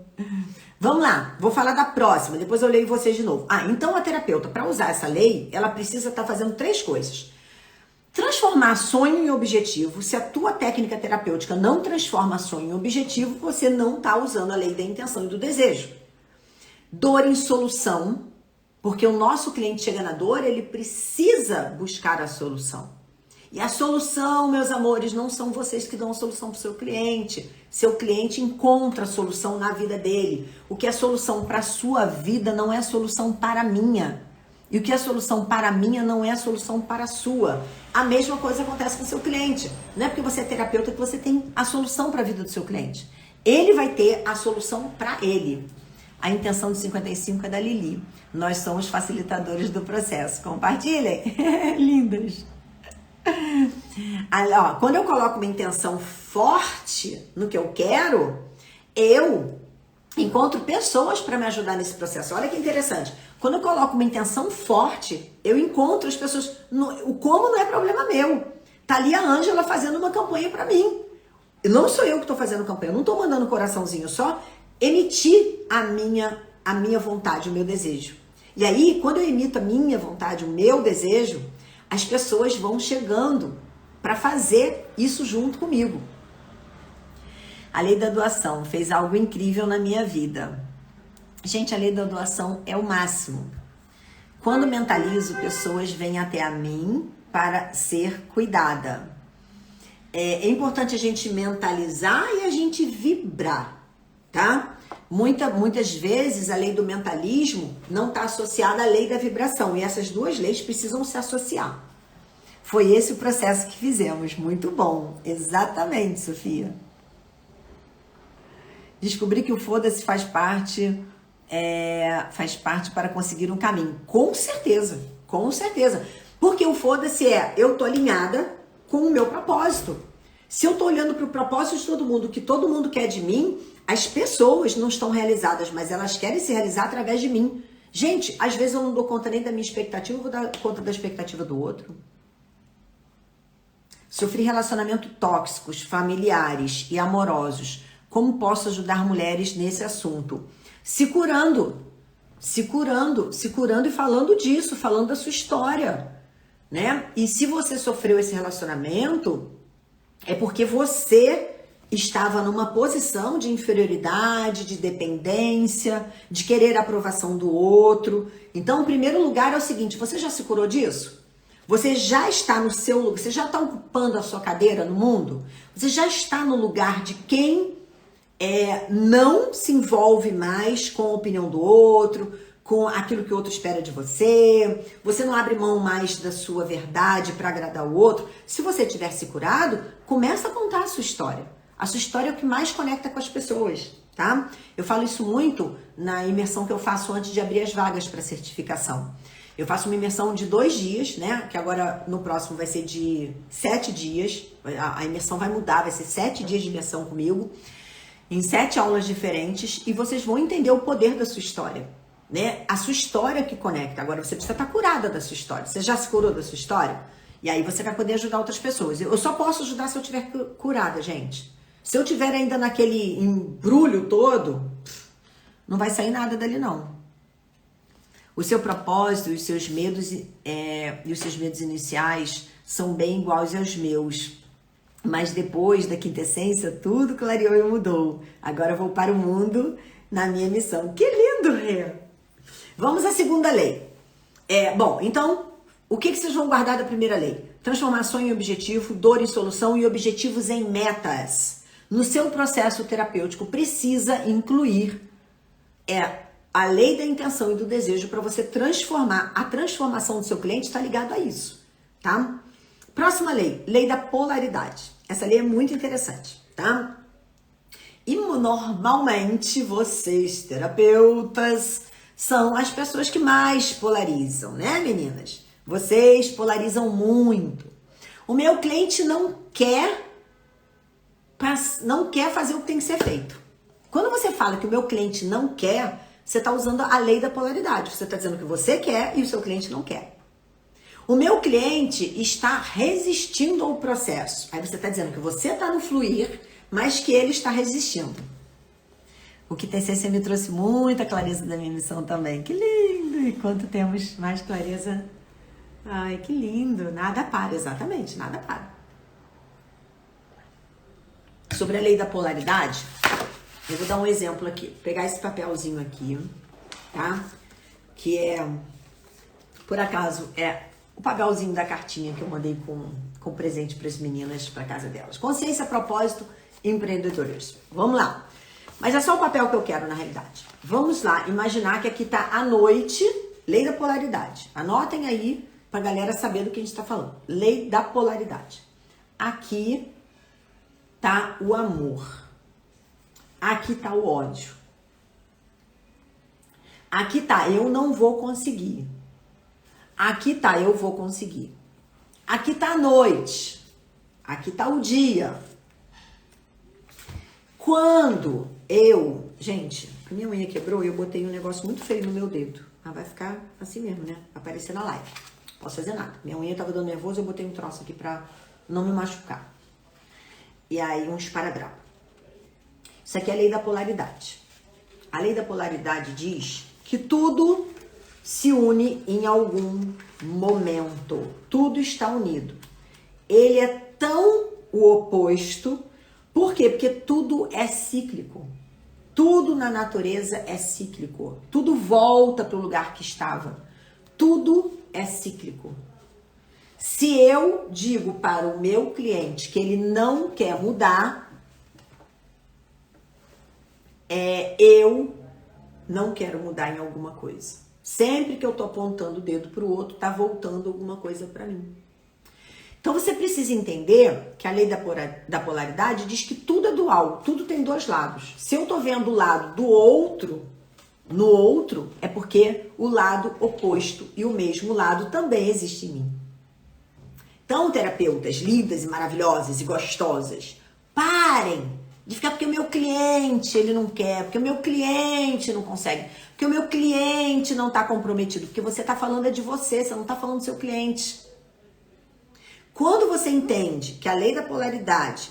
Vamos lá, vou falar da próxima, depois eu leio vocês de novo. Então a terapeuta, para usar essa lei, ela precisa estar fazendo 3 coisas. Transformar sonho em objetivo. Se a tua técnica terapêutica não transforma sonho em objetivo, você não está usando a lei da intenção e do desejo. Dor em solução, porque o nosso cliente chega na dor, ele precisa buscar a solução. E a solução, meus amores, não são vocês que dão a solução para o seu cliente. Seu cliente encontra a solução na vida dele. O que é solução para a sua vida não é solução para a minha. E o que é solução para a minha não é solução para a sua. A mesma coisa acontece com o seu cliente. Não é porque você é terapeuta que você tem a solução para a vida do seu cliente. Ele vai ter a solução para ele. A intenção de 55 é da Lili. Nós somos facilitadores do processo. Compartilhem. Lindas. Ó, quando eu coloco uma intenção forte no que eu quero, eu encontro pessoas para me ajudar nesse processo. Olha que interessante. Quando eu coloco uma intenção forte, eu encontro as pessoas. O como não é problema meu. Tá ali a Ângela fazendo uma campanha para mim. Não sou eu que estou fazendo campanha. Eu não estou mandando coraçãozinho, só emitir a minha vontade, o meu desejo. E aí, quando eu emito a minha vontade, o meu desejo, as pessoas vão chegando para fazer isso junto comigo. A lei da doação fez algo incrível na minha vida. Gente, a lei da doação é o máximo. Quando mentalizo, pessoas vêm até a mim para ser cuidada. É importante a gente mentalizar e a gente vibrar, tá? Muitas vezes a lei do mentalismo não está associada à lei da vibração. E essas duas leis precisam se associar. Foi esse o processo que fizemos. Muito bom. Exatamente, Sofia. Descobri que o foda-se faz parte para conseguir um caminho. Com certeza. Com certeza. Porque o foda-se eu tô alinhada com o meu propósito. Se eu tô olhando para o propósito de todo mundo, o que todo mundo quer de mim, as pessoas não estão realizadas, mas elas querem se realizar através de mim. Gente, às vezes eu não dou conta nem da minha expectativa, eu vou dar conta da expectativa do outro. Sofri relacionamentos tóxicos, familiares e amorosos. Como posso ajudar mulheres nesse assunto? Se curando e falando disso, falando da sua história, né? E se você sofreu esse relacionamento, é porque você estava numa posição de inferioridade, de dependência, de querer a aprovação do outro. Então, o primeiro lugar é o seguinte, você já se curou disso? Você já está no seu lugar, você já está ocupando a sua cadeira no mundo? Você já está no lugar de quem não se envolve mais com a opinião do outro, com aquilo que o outro espera de você, você não abre mão mais da sua verdade para agradar o outro. Se você tiver se curado, começa a contar a sua história. A sua história é o que mais conecta com as pessoas, tá? Eu falo isso muito na imersão que eu faço antes de abrir as vagas para certificação. Eu faço uma imersão de 2 dias, né? Que agora no próximo vai ser de 7 dias. A imersão vai mudar, vai ser 7 dias de imersão comigo, em 7 aulas diferentes, e vocês vão entender o poder da sua história, né? A sua história que conecta. Agora você precisa estar curada da sua história. Você já se curou da sua história? E aí você vai poder ajudar outras pessoas. Eu só posso ajudar se eu estiver curada, gente. Se eu estiver ainda naquele embrulho todo, não vai sair nada dali, não. O seu propósito e os seus medos iniciais são bem iguais aos meus. Mas depois da quintessência, tudo clareou e mudou. Agora eu vou para o mundo na minha missão. Que lindo, Rê! Vamos à segunda lei. Bom, então, o que vocês vão guardar da primeira lei? Transformação em objetivo, dor em solução e objetivos em metas. No seu processo terapêutico, precisa incluir a lei da intenção e do desejo para você transformar. A transformação do seu cliente está ligada a isso, tá? Próxima lei, lei da polaridade. Essa lei é muito interessante, tá? E normalmente vocês, terapeutas, são as pessoas que mais polarizam, né, meninas? Vocês polarizam muito. O meu cliente não quer fazer o que tem que ser feito. Quando você fala que o meu cliente não quer, você está usando a lei da polaridade. Você está dizendo que você quer e o seu cliente não quer. O meu cliente está resistindo ao processo. Aí você está dizendo que você está no fluir, mas que ele está resistindo. O que TCC me trouxe muita clareza da minha missão também. Que lindo! E quanto temos mais clareza... Ai, que lindo! Nada para, exatamente, nada para. Sobre a lei da polaridade, eu vou dar um exemplo aqui. Vou pegar esse papelzinho aqui, tá? Que por acaso, o papelzinho da cartinha que eu mandei com presente para as meninas, para casa delas. Consciência, propósito e empreendedorismo. Vamos lá. Mas é só o papel que eu quero, na realidade. Vamos lá, imaginar que aqui tá a noite, lei da polaridade. Anotem aí pra galera saber do que a gente tá falando. Lei da polaridade. Aqui tá o amor. aqui tá o ódio. Aqui tá, eu não vou conseguir. Aqui tá, eu vou conseguir. Aqui tá a noite. Aqui tá o dia. Quando eu... Gente, a minha unha quebrou e eu botei um negócio muito feio no meu dedo. Ah, vai ficar assim mesmo, né? Vai aparecer na live. Não posso fazer nada. Minha unha tava dando nervoso, eu botei um troço aqui pra não me machucar. E aí, um esparadrapo. Isso aqui é a lei da polaridade. A lei da polaridade diz que tudo se une em algum momento. Tudo está unido. Ele é tão o oposto. Por quê? Porque tudo é cíclico. Tudo na natureza é cíclico. Tudo volta para o lugar que estava. Tudo é cíclico. Se eu digo para o meu cliente que ele não quer mudar, eu não quero mudar em alguma coisa. Sempre que eu tô apontando o dedo para o outro, tá voltando alguma coisa para mim. Então você precisa entender que a lei da polaridade diz que tudo é dual, tudo tem dois lados. Se eu tô vendo o lado do outro, no outro, é porque o lado oposto e o mesmo lado também existe em mim. Então, terapeutas lindas e maravilhosas e gostosas, parem de ficar porque o meu cliente ele não quer, porque o meu cliente não consegue, porque o meu cliente não está comprometido, porque você está falando de você não está falando do seu cliente. Quando você entende que a lei da polaridade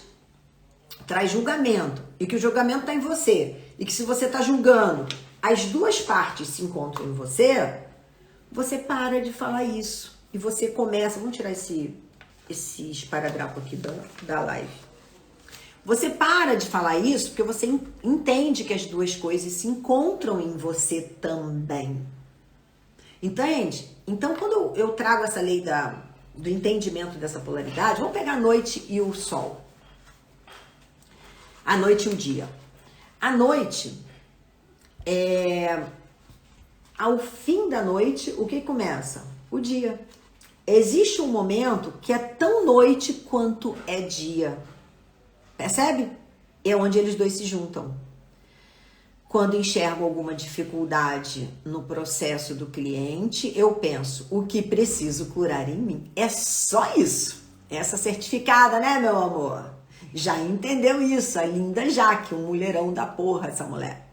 traz julgamento e que o julgamento está em você e que se você está julgando, as duas partes se encontram em você, você para de falar isso e você começa, vamos tirar esse esparadrapo aqui da live. Você para de falar isso porque você entende que as duas coisas se encontram em você também. Entende? Então, quando eu trago essa lei do entendimento dessa polaridade, vamos pegar a noite e o sol. A noite e o dia. A noite, ao fim da noite, o que começa? O dia. Existe um momento que é tão noite quanto é dia. Percebe? É onde eles dois se juntam. Quando enxergo alguma dificuldade no processo do cliente, eu penso, o que preciso curar em mim? É só isso. Essa certificada, né, meu amor? Já entendeu isso, a linda Jaque, um mulherão da porra, essa mulher.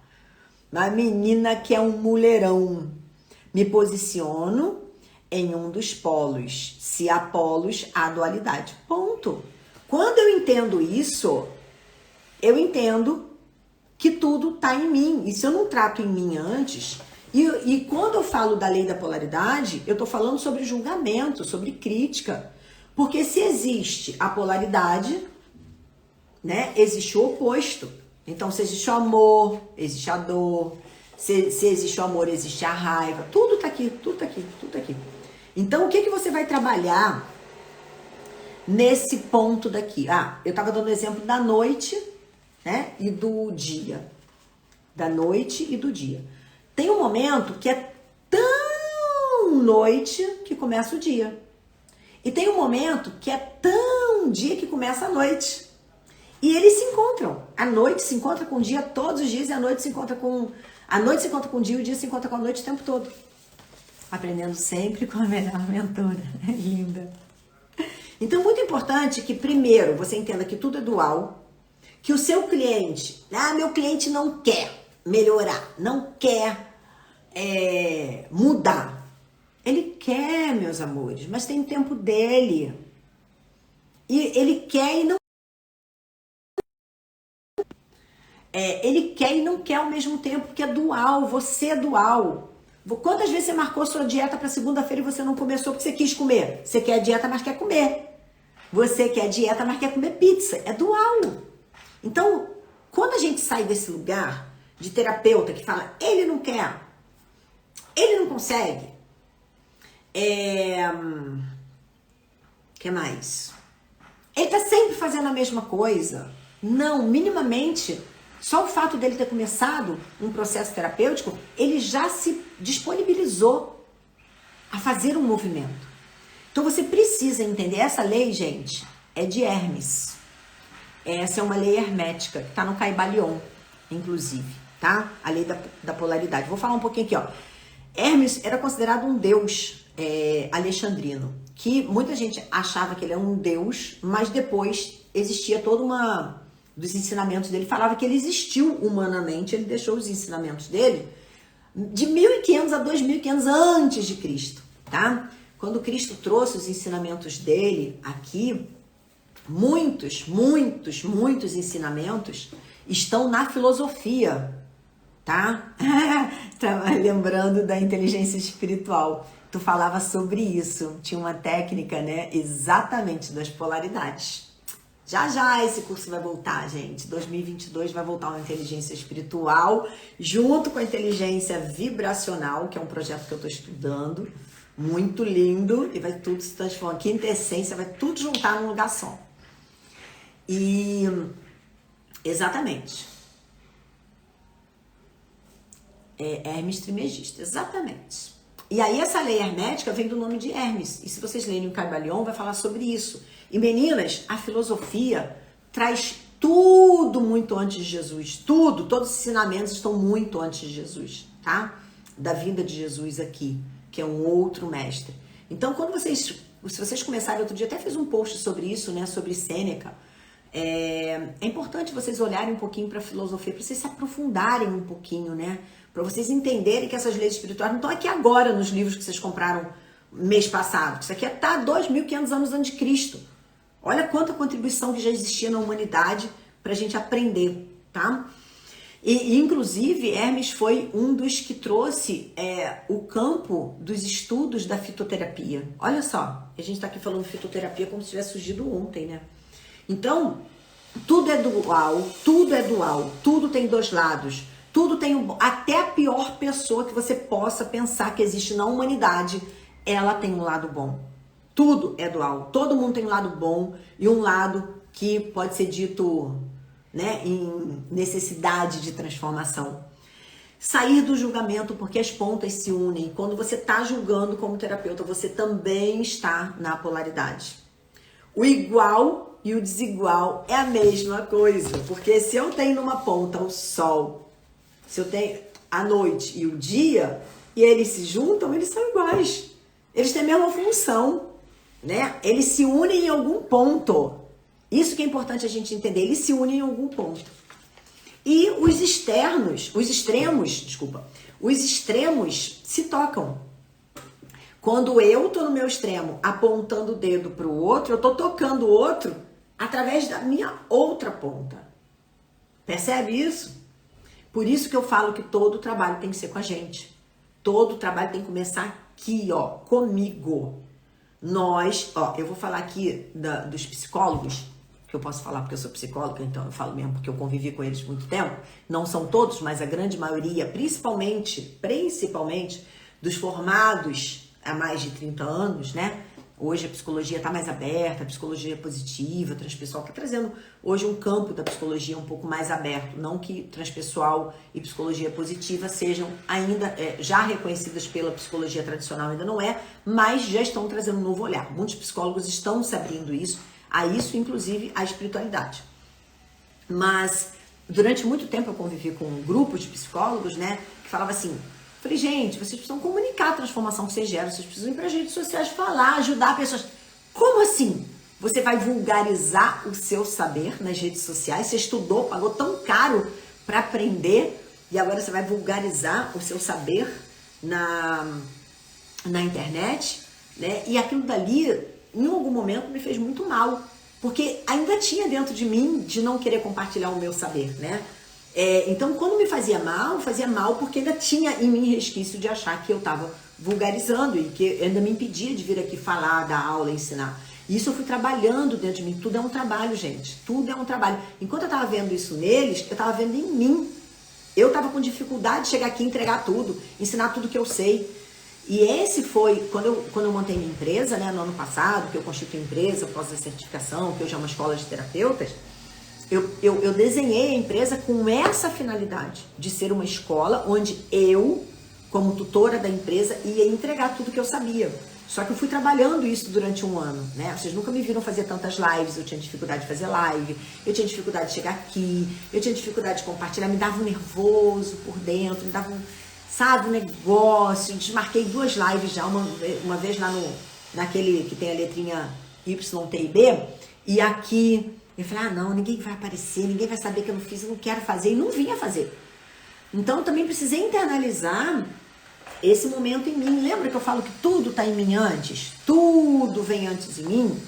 Uma menina que é um mulherão. Me posiciono em um dos polos. Se há polos, há dualidade. Ponto. Quando eu entendo isso, eu entendo que tudo está em mim. E se eu não trato em mim antes... E quando eu falo da lei da polaridade, eu estou falando sobre julgamento, sobre crítica. Porque se existe a polaridade, né, existe o oposto. Então, se existe o amor, existe a dor. Se existe o amor, existe a raiva. Tudo está aqui, tudo está aqui, tudo tá aqui. Então, o que você vai trabalhar nesse ponto daqui? Ah, eu estava dando o exemplo da noite, né, e do dia. Da noite e do dia. Tem um momento que é tão noite que começa o dia. E tem um momento que é tão dia que começa a noite. E eles se encontram. A noite se encontra com o dia todos os dias e a noite se encontra com... A noite se encontra com o dia e o dia se encontra com a noite o tempo todo. Aprendendo sempre com a melhor mentora. É linda. Então, muito importante que, primeiro, você entenda que tudo é dual. Que o seu cliente... meu cliente não quer melhorar. Não quer mudar. Ele quer, meus amores, mas tem o tempo dele. E ele quer e não... ele quer e não quer ao mesmo tempo, porque é dual, você é dual. Quantas vezes você marcou sua dieta para segunda-feira e você não começou porque você quis comer? Você quer dieta, mas quer comer. Você quer dieta, mas quer comer pizza. É dual. Então, quando a gente sai desse lugar de terapeuta que fala, ele não quer, ele não consegue, que mais? Ele tá sempre fazendo a mesma coisa. Não, minimamente... Só o fato dele ter começado um processo terapêutico, ele já se disponibilizou a fazer um movimento. Então você precisa entender, essa lei, gente, é de Hermes. Essa é uma lei hermética, que está no Caibalion. inclusive, tá? A lei da polaridade. Vou falar um pouquinho aqui, ó. Hermes era considerado um deus alexandrino, que muita gente achava que ele era um deus, mas depois existia toda uma... dos ensinamentos dele, falava que ele existiu humanamente, ele deixou os ensinamentos dele de 1500 a 2500 antes de Cristo, tá? Quando Cristo trouxe os ensinamentos dele aqui, muitos ensinamentos estão na filosofia, tá? Tava lembrando da inteligência espiritual. Tu falava sobre isso, tinha uma técnica, né? Exatamente, das polaridades. Já esse curso vai voltar, gente. 2022 vai voltar uma inteligência espiritual junto com a inteligência vibracional, que é um projeto que eu tô estudando. Muito lindo. E vai tudo se transformar. Quinta essência, vai tudo juntar num lugar só. E... exatamente. Hermes Trismegisto, exatamente. E aí essa lei hermética vem do nome de Hermes. E se vocês lerem o Kybalion, vai falar sobre isso. E meninas, a filosofia traz tudo muito antes de Jesus. Todos os ensinamentos estão muito antes de Jesus, tá? Da vinda de Jesus aqui, que é um outro mestre. Então, se vocês começarem, outro dia até fiz um post sobre isso, né? Sobre Sêneca. É importante vocês olharem um pouquinho para a filosofia, para vocês se aprofundarem um pouquinho, né? Para vocês entenderem que essas leis espirituais não estão aqui agora nos livros que vocês compraram mês passado. Isso aqui está 2500 anos antes de Cristo. Olha quanta contribuição que já existia na humanidade para a gente aprender, tá? E inclusive, Hermes foi um dos que trouxe o campo dos estudos da fitoterapia. Olha só, a gente está aqui falando de fitoterapia como se tivesse surgido ontem, né? Então, tudo é dual, tudo tem dois lados. Tudo tem até a pior pessoa que você possa pensar que existe na humanidade, ela tem um lado bom. Tudo é dual. Todo mundo tem um lado bom e um lado que pode ser dito, né, em necessidade de transformação. Sair do julgamento, porque as pontas se unem. Quando você está julgando como terapeuta, você também está na polaridade. O igual e o desigual é a mesma coisa, porque se eu tenho numa ponta o sol, se eu tenho a noite e o dia, e eles se juntam, eles são iguais. Eles têm a mesma função, né? Eles se unem em algum ponto. Isso que é importante a gente entender. Eles se unem em algum ponto. E os extremos se tocam. Quando eu tô no meu extremo apontando o dedo pro outro, eu tô tocando o outro através da minha outra ponta. Percebe isso? Por isso que eu falo que todo trabalho tem que ser com a gente. Todo trabalho tem que começar aqui, ó, comigo. Nós, ó, eu vou falar aqui dos psicólogos, que eu posso falar porque eu sou psicóloga, então eu falo mesmo porque eu convivi com eles muito tempo. Não são todos, mas a grande maioria, principalmente dos formados há mais de 30 anos, né? Hoje a psicologia está mais aberta, a psicologia positiva, transpessoal, está trazendo hoje um campo da psicologia um pouco mais aberto. Não que transpessoal e psicologia positiva sejam ainda já reconhecidas pela psicologia tradicional, ainda não é, mas já estão trazendo um novo olhar. Muitos psicólogos estão se abrindo a isso, inclusive a espiritualidade. Mas durante muito tempo eu convivi com um grupo de psicólogos, né, que falava assim... Falei, gente, vocês precisam comunicar a transformação que vocês geram, vocês precisam ir para as redes sociais falar, ajudar pessoas. Como assim? Você vai vulgarizar o seu saber nas redes sociais? Você estudou, pagou tão caro para aprender e agora você vai vulgarizar o seu saber na internet, né? E aquilo dali, em algum momento, me fez muito mal, porque ainda tinha dentro de mim de não querer compartilhar o meu saber, né? Então, quando me fazia mal porque ainda tinha em mim resquício de achar que eu estava vulgarizando e que ainda me impedia de vir aqui falar, dar aula, ensinar. Isso eu fui trabalhando dentro de mim. Tudo é um trabalho, gente. Tudo é um trabalho. Enquanto eu estava vendo isso neles, eu estava vendo em mim. Eu estava com dificuldade de chegar aqui e entregar tudo, ensinar tudo que eu sei. E esse foi, quando eu montei minha empresa, né, no ano passado, que eu constituí empresa, pós a certificação, que hoje é uma escola de terapeutas, eu desenhei a empresa com essa finalidade, de ser uma escola onde eu, como tutora da empresa, ia entregar tudo que eu sabia. Só que eu fui trabalhando isso durante um ano, né? Vocês nunca me viram fazer tantas lives, eu tinha dificuldade de fazer live, eu tinha dificuldade de chegar aqui, eu tinha dificuldade de compartilhar, me dava um nervoso por dentro, me dava um, sabe, um negócio. Desmarquei 2 lives já, uma vez lá naquele que tem a letrinha YTIB, e aqui eu falei, não, ninguém vai aparecer, ninguém vai saber que eu não fiz, eu não quero fazer, e não vinha fazer. Então eu também precisei internalizar esse momento em mim. Lembra que eu falo que tudo tá em mim antes? Tudo vem antes de mim?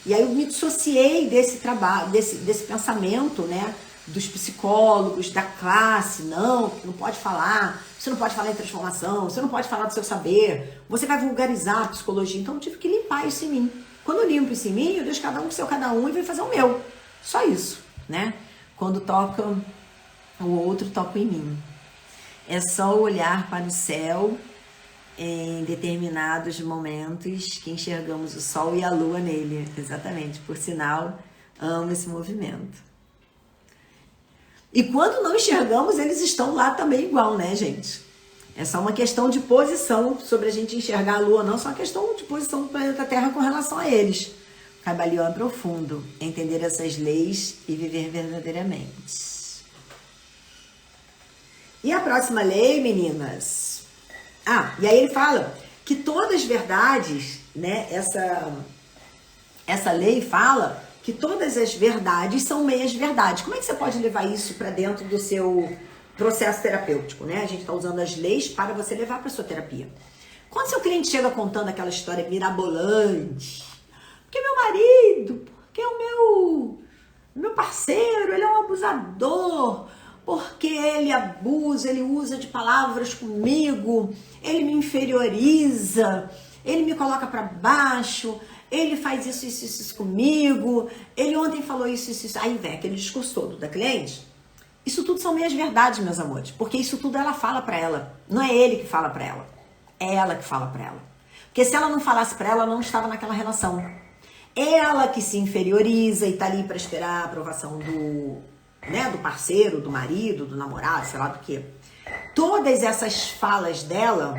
E aí eu me dissociei desse trabalho, desse pensamento, né? Dos psicólogos, da classe, não pode falar, você não pode falar em transformação, você não pode falar do seu saber, você vai vulgarizar a psicologia. Então eu tive que limpar isso em mim. Quando eu limpo isso em mim, eu deixo cada um com seu cada um e venho fazer o meu. Só isso, né? Quando toca o outro, toca em mim. É só olhar para o céu em determinados momentos que enxergamos o sol e a lua nele. Exatamente. Por sinal, amo esse movimento. E quando não enxergamos, eles estão lá também igual, né, gente? É só uma questão de posição sobre a gente enxergar a lua, não, só uma questão de posição do planeta Terra com relação a eles. Caibalion é profundo. Entender essas leis e viver verdadeiramente. E a próxima lei, meninas? E aí ele fala que todas as verdades, né? Essa lei fala que todas as verdades são meias verdades. Como é que você pode levar isso para dentro do seu processo terapêutico, né? A gente está usando as leis para você levar para sua terapia. Quando seu cliente chega contando aquela história mirabolante, porque meu marido, porque o meu parceiro, ele é um abusador, porque ele abusa, ele usa de palavras comigo, ele me inferioriza, ele me coloca para baixo, ele faz isso comigo, ele ontem falou isso. Aí vem aquele discurso todo da cliente. Isso tudo são meias verdades, meus amores, porque isso tudo ela fala para ela, não é ele que fala para ela, é ela que fala para ela. Porque se ela não falasse para ela não estava naquela relação. Ela que se inferioriza e tá ali para esperar a aprovação do parceiro, do marido, do namorado, sei lá do que. Todas essas falas dela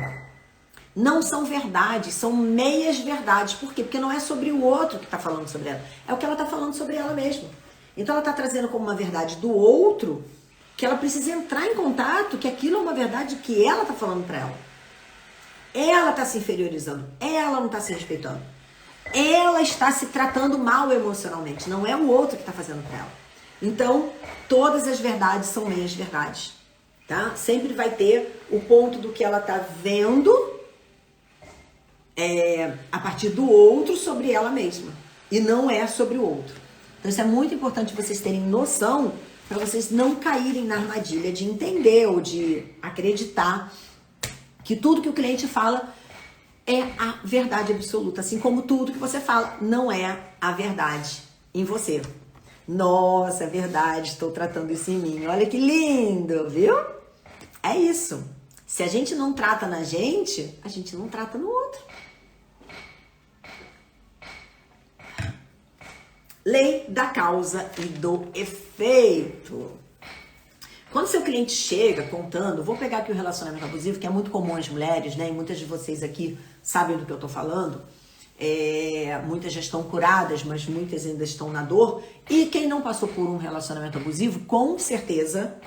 não são verdades, são meias verdades. Por quê? Porque não é sobre o outro que tá falando sobre ela, é o que ela tá falando sobre ela mesma. Então ela tá trazendo como uma verdade do outro, que ela precisa entrar em contato, que aquilo é uma verdade que ela tá falando para ela. Ela tá se inferiorizando, ela não tá se respeitando. Ela está se tratando mal emocionalmente, não é o outro que tá fazendo para ela. Então, todas as verdades são meias verdades, tá? Sempre vai ter o ponto do que ela tá vendo a partir do outro sobre ela mesma. E não é sobre o outro. Então, isso é muito importante vocês terem noção para vocês não caírem na armadilha de entender ou de acreditar que tudo que o cliente fala é a verdade absoluta. Assim como tudo que você fala não é a verdade em você. Nossa, é verdade, estou tratando isso em mim. Olha que lindo, viu? É isso. Se a gente não trata na gente, a gente não trata no outro. Lei da causa e do efeito. Quando seu cliente chega contando, vou pegar aqui o relacionamento abusivo, que é muito comum às mulheres, né? E muitas de vocês aqui sabem do que eu tô falando. Muitas já estão curadas, mas muitas ainda estão na dor. E quem não passou por um relacionamento abusivo, com certeza,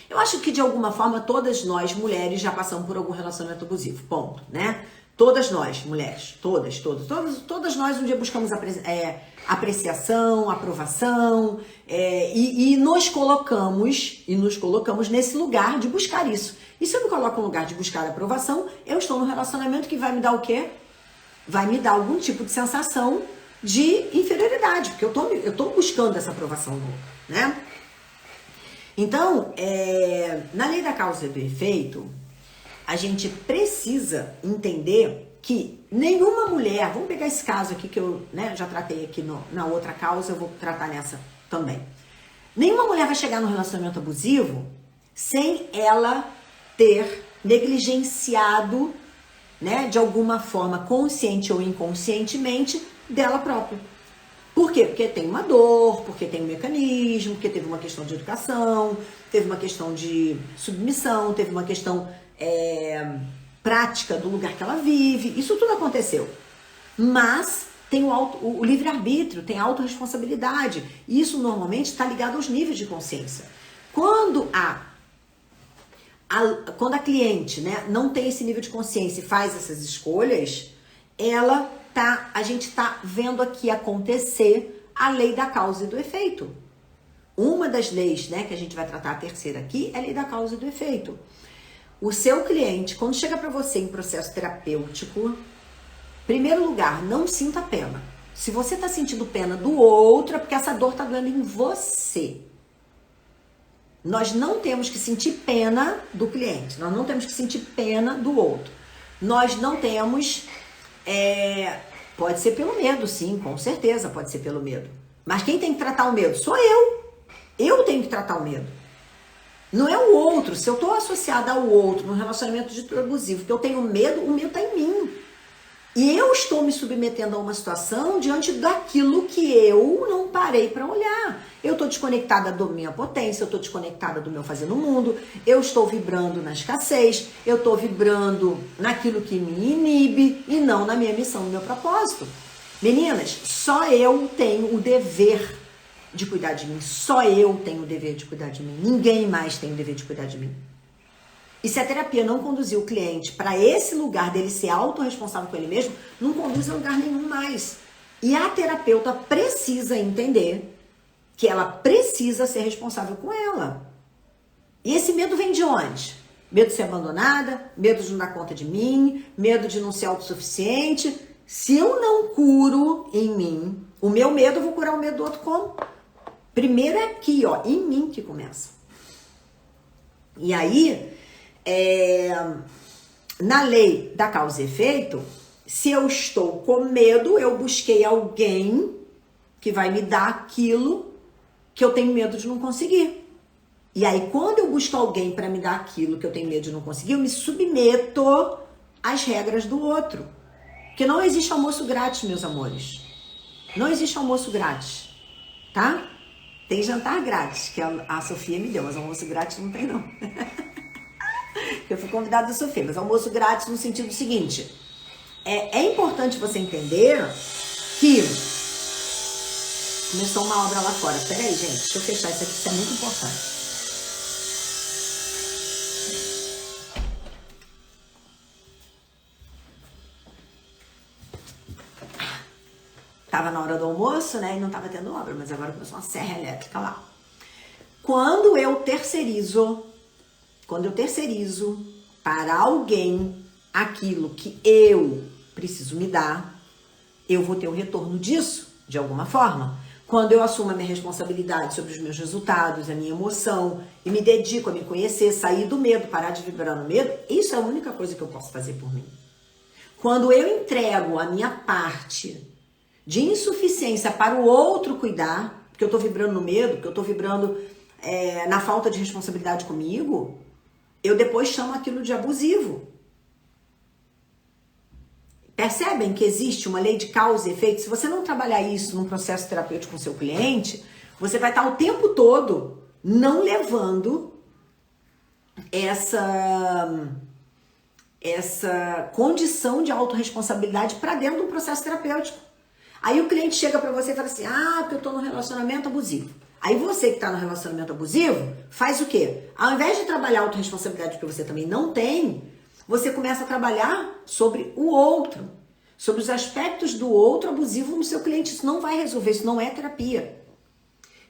eu acho que de alguma forma todas nós, mulheres, já passamos por algum relacionamento abusivo, ponto, né? Todas nós, mulheres, todas nós um dia buscamos apreciação, aprovação, e nos colocamos nesse lugar de buscar isso. E se eu me coloco no lugar de buscar aprovação, eu estou num relacionamento que vai me dar o quê? Vai me dar algum tipo de sensação de inferioridade, porque eu tô buscando essa aprovação do outro, né? Então, na lei da causa e do efeito, a gente precisa entender que nenhuma mulher, vamos pegar esse caso aqui que eu já tratei aqui na outra causa, eu vou tratar nessa também. Nenhuma mulher vai chegar no relacionamento abusivo sem ela ter negligenciado, de alguma forma, consciente ou inconscientemente, dela própria. Por quê? Porque tem uma dor, porque tem um mecanismo, porque teve uma questão de educação, teve uma questão de submissão, teve uma questão prática do lugar que ela vive, isso tudo aconteceu. Mas tem o livre-arbítrio, tem a autorresponsabilidade. E isso normalmente está ligado aos níveis de consciência. Quando a cliente, né, não tem esse nível de consciência e faz essas escolhas, a gente está vendo aqui acontecer a lei da causa e do efeito. Uma das leis, né, que a gente vai tratar, a terceira aqui, é a lei da causa e do efeito. O seu cliente, quando chega para você em processo terapêutico, primeiro lugar, não sinta pena. Se você está sentindo pena do outro, é porque essa dor está doendo em você. Nós não temos que sentir pena do cliente, nós não temos que sentir pena do outro. Nós não temos... pode ser pelo medo, sim, com certeza pode ser pelo medo. Mas quem tem que tratar o medo? Sou eu. Eu tenho que tratar o medo. Não é o outro. Se eu estou associada ao outro num relacionamento abusivo, que eu tenho medo, o medo está em mim. E eu estou me submetendo a uma situação diante daquilo que eu não parei para olhar. Eu estou desconectada da minha potência, eu estou desconectada do meu fazer no mundo, eu estou vibrando na escassez, eu estou vibrando naquilo que me inibe e não na minha missão, no meu propósito. Meninas, só eu tenho o dever de cuidar de mim. Só eu tenho o dever de cuidar de mim. Ninguém mais tem o dever de cuidar de mim. E se a terapia não conduzir o cliente para esse lugar dele ser autorresponsável com ele mesmo, não conduz a lugar nenhum mais. E a terapeuta precisa entender que ela precisa ser responsável com ela. E esse medo vem de onde? Medo de ser abandonada, medo de não dar conta de mim, medo de não ser autossuficiente. Se eu não curo em mim o meu medo, eu vou curar o medo do outro como? Primeiro é aqui, ó, em mim que começa. E aí, na lei da causa e efeito, se eu estou com medo, eu busquei alguém que vai me dar aquilo que eu tenho medo de não conseguir. E aí, quando eu busco alguém para me dar aquilo que eu tenho medo de não conseguir, eu me submeto às regras do outro. Porque não existe almoço grátis, meus amores. Não existe almoço grátis, tá? Tem jantar grátis, que a Sofia me deu, mas almoço grátis não tem, não. Eu fui convidada da Sofia, mas almoço grátis no sentido seguinte. É importante você entender que... Começou uma obra lá fora. Peraí, gente, deixa eu fechar isso aqui, isso é muito importante. Tava na hora do almoço, né, e não tava tendo obra, mas agora começou uma serra elétrica lá. Quando eu terceirizo para alguém aquilo que eu preciso me dar, eu vou ter o retorno disso, de alguma forma. Quando eu assumo a minha responsabilidade sobre os meus resultados, a minha emoção, e me dedico a me conhecer, sair do medo, parar de vibrar no medo, isso é a única coisa que eu posso fazer por mim. Quando eu entrego a minha parte de insuficiência para o outro cuidar, porque eu estou vibrando no medo, porque eu estou vibrando na falta de responsabilidade comigo, eu depois chamo aquilo de abusivo. Percebem que existe uma lei de causa e efeito? Se você não trabalhar isso num processo terapêutico com seu cliente, você vai estar o tempo todo não levando essa condição de autorresponsabilidade para dentro do processo terapêutico. Aí o cliente chega para você e fala assim, porque eu tô num relacionamento abusivo. Aí você que tá no relacionamento abusivo, faz o quê? Ao invés de trabalhar a autorresponsabilidade que você também não tem, você começa a trabalhar sobre o outro, sobre os aspectos do outro abusivo no seu cliente. Isso não vai resolver, isso não é terapia.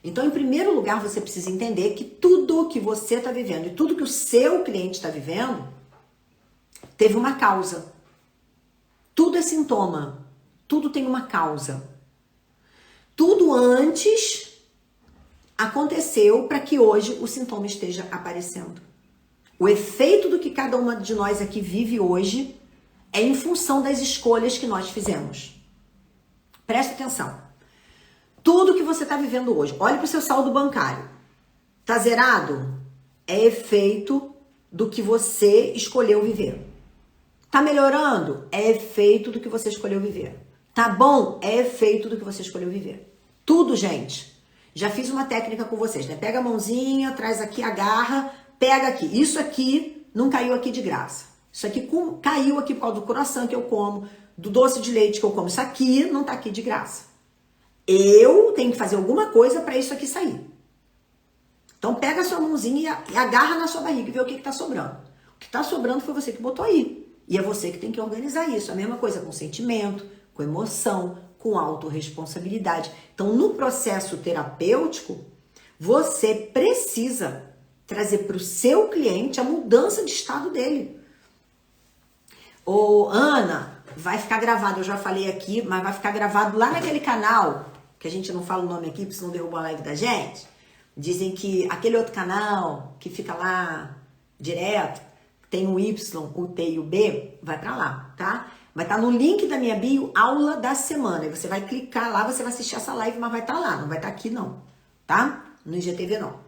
Então, em primeiro lugar, você precisa entender que tudo que você está vivendo e tudo que o seu cliente está vivendo teve uma causa. Tudo é sintoma. Tudo tem uma causa. Tudo antes aconteceu para que hoje o sintoma esteja aparecendo. O efeito do que cada uma de nós aqui vive hoje é em função das escolhas que nós fizemos. Presta atenção. Tudo que você está vivendo hoje, olhe para o seu saldo bancário. Tá zerado? É efeito do que você escolheu viver. Tá melhorando? É efeito do que você escolheu viver. Tá bom? É efeito do que você escolheu viver. Tudo, gente. Já fiz uma técnica com vocês, né? Pega a mãozinha, traz aqui, agarra, pega aqui. Isso aqui não caiu aqui de graça. Isso aqui caiu aqui por causa do croissant que eu como, do doce de leite que eu como. Isso aqui não tá aqui de graça. Eu tenho que fazer alguma coisa para isso aqui sair. Então pega a sua mãozinha e agarra na sua barriga e vê o que tá sobrando. O que tá sobrando foi você que botou aí. E é você que tem que organizar isso. A mesma coisa com sentimento, com emoção, com autorresponsabilidade. Então, no processo terapêutico, você precisa trazer para o seu cliente a mudança de estado dele. Ô, Ana, vai ficar gravado, eu já falei aqui, mas vai ficar gravado lá naquele canal, que a gente não fala o nome aqui, porque senão derruba a live da gente. Dizem que aquele outro canal que fica lá direto, tem o Y, o T e o B, vai pra lá, tá? Vai estar no link da minha bio, aula da semana. E você vai clicar lá, você vai assistir essa live, mas vai estar lá, não vai estar aqui não, tá? No IGTV não.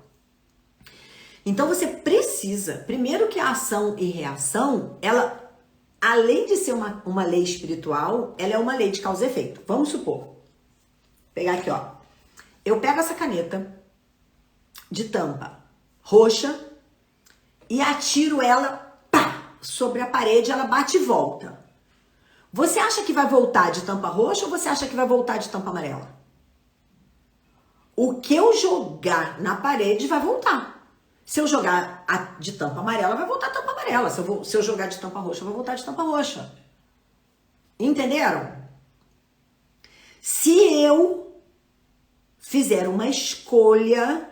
Então você precisa, primeiro que a ação e reação, ela, além de ser uma lei espiritual, ela é uma lei de causa e efeito. Vamos supor, vou pegar aqui, ó. Eu pego essa caneta de tampa roxa e atiro ela, pá, sobre a parede, ela bate e volta. Você acha que vai voltar de tampa roxa ou você acha que vai voltar de tampa amarela? O que eu jogar na parede vai voltar. Se eu jogar de tampa amarela, vai voltar tampa amarela. Se eu jogar de tampa roxa, vai voltar de tampa roxa. Entenderam? Se eu fizer uma escolha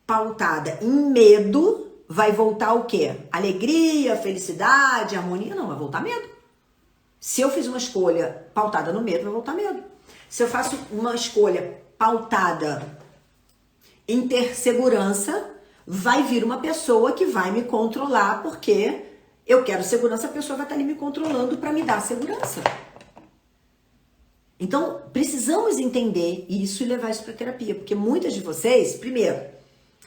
pautada em medo, vai voltar o quê? Alegria, felicidade, harmonia? Não, vai voltar medo. Se eu fiz uma escolha pautada no medo, vai voltar medo. Se eu faço uma escolha pautada em ter segurança, vai vir uma pessoa que vai me controlar, porque eu quero segurança, a pessoa vai estar ali me controlando para me dar segurança. Então, precisamos entender isso e levar isso para terapia, porque muitas de vocês, primeiro,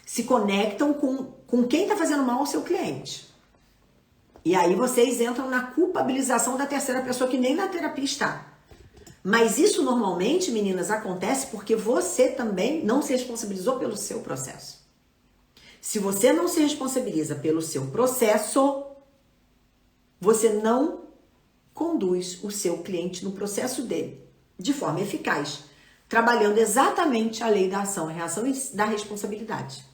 se conectam com quem está fazendo mal ao seu cliente. E aí vocês entram na culpabilização da terceira pessoa que nem na terapia está. Mas isso normalmente, meninas, acontece porque você também não se responsabilizou pelo seu processo. Se você não se responsabiliza pelo seu processo, você não conduz o seu cliente no processo dele de forma eficaz, trabalhando exatamente a lei da ação, a reação e da responsabilidade.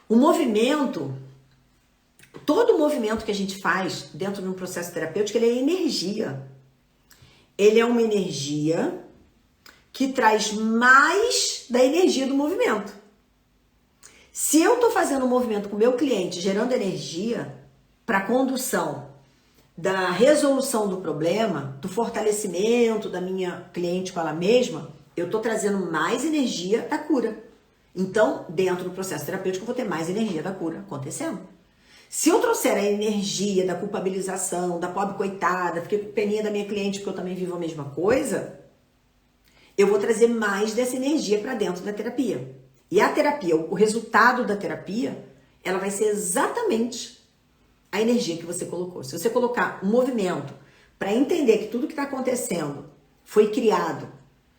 O movimento, todo movimento que a gente faz dentro de um processo terapêutico, ele é energia. Ele é uma energia que traz mais da energia do movimento. Se eu estou fazendo um movimento com o meu cliente, gerando energia para a condução da resolução do problema, do fortalecimento da minha cliente com ela mesma, eu estou trazendo mais energia da cura. Então, dentro do processo terapêutico, eu vou ter mais energia da cura acontecendo. Se eu trouxer a energia da culpabilização, da pobre coitada, fiquei com peninha da minha cliente porque eu também vivo a mesma coisa, eu vou trazer mais dessa energia para dentro da terapia. E a terapia, o resultado da terapia, ela vai ser exatamente a energia que você colocou. Se você colocar um movimento para entender que tudo que está acontecendo foi criado,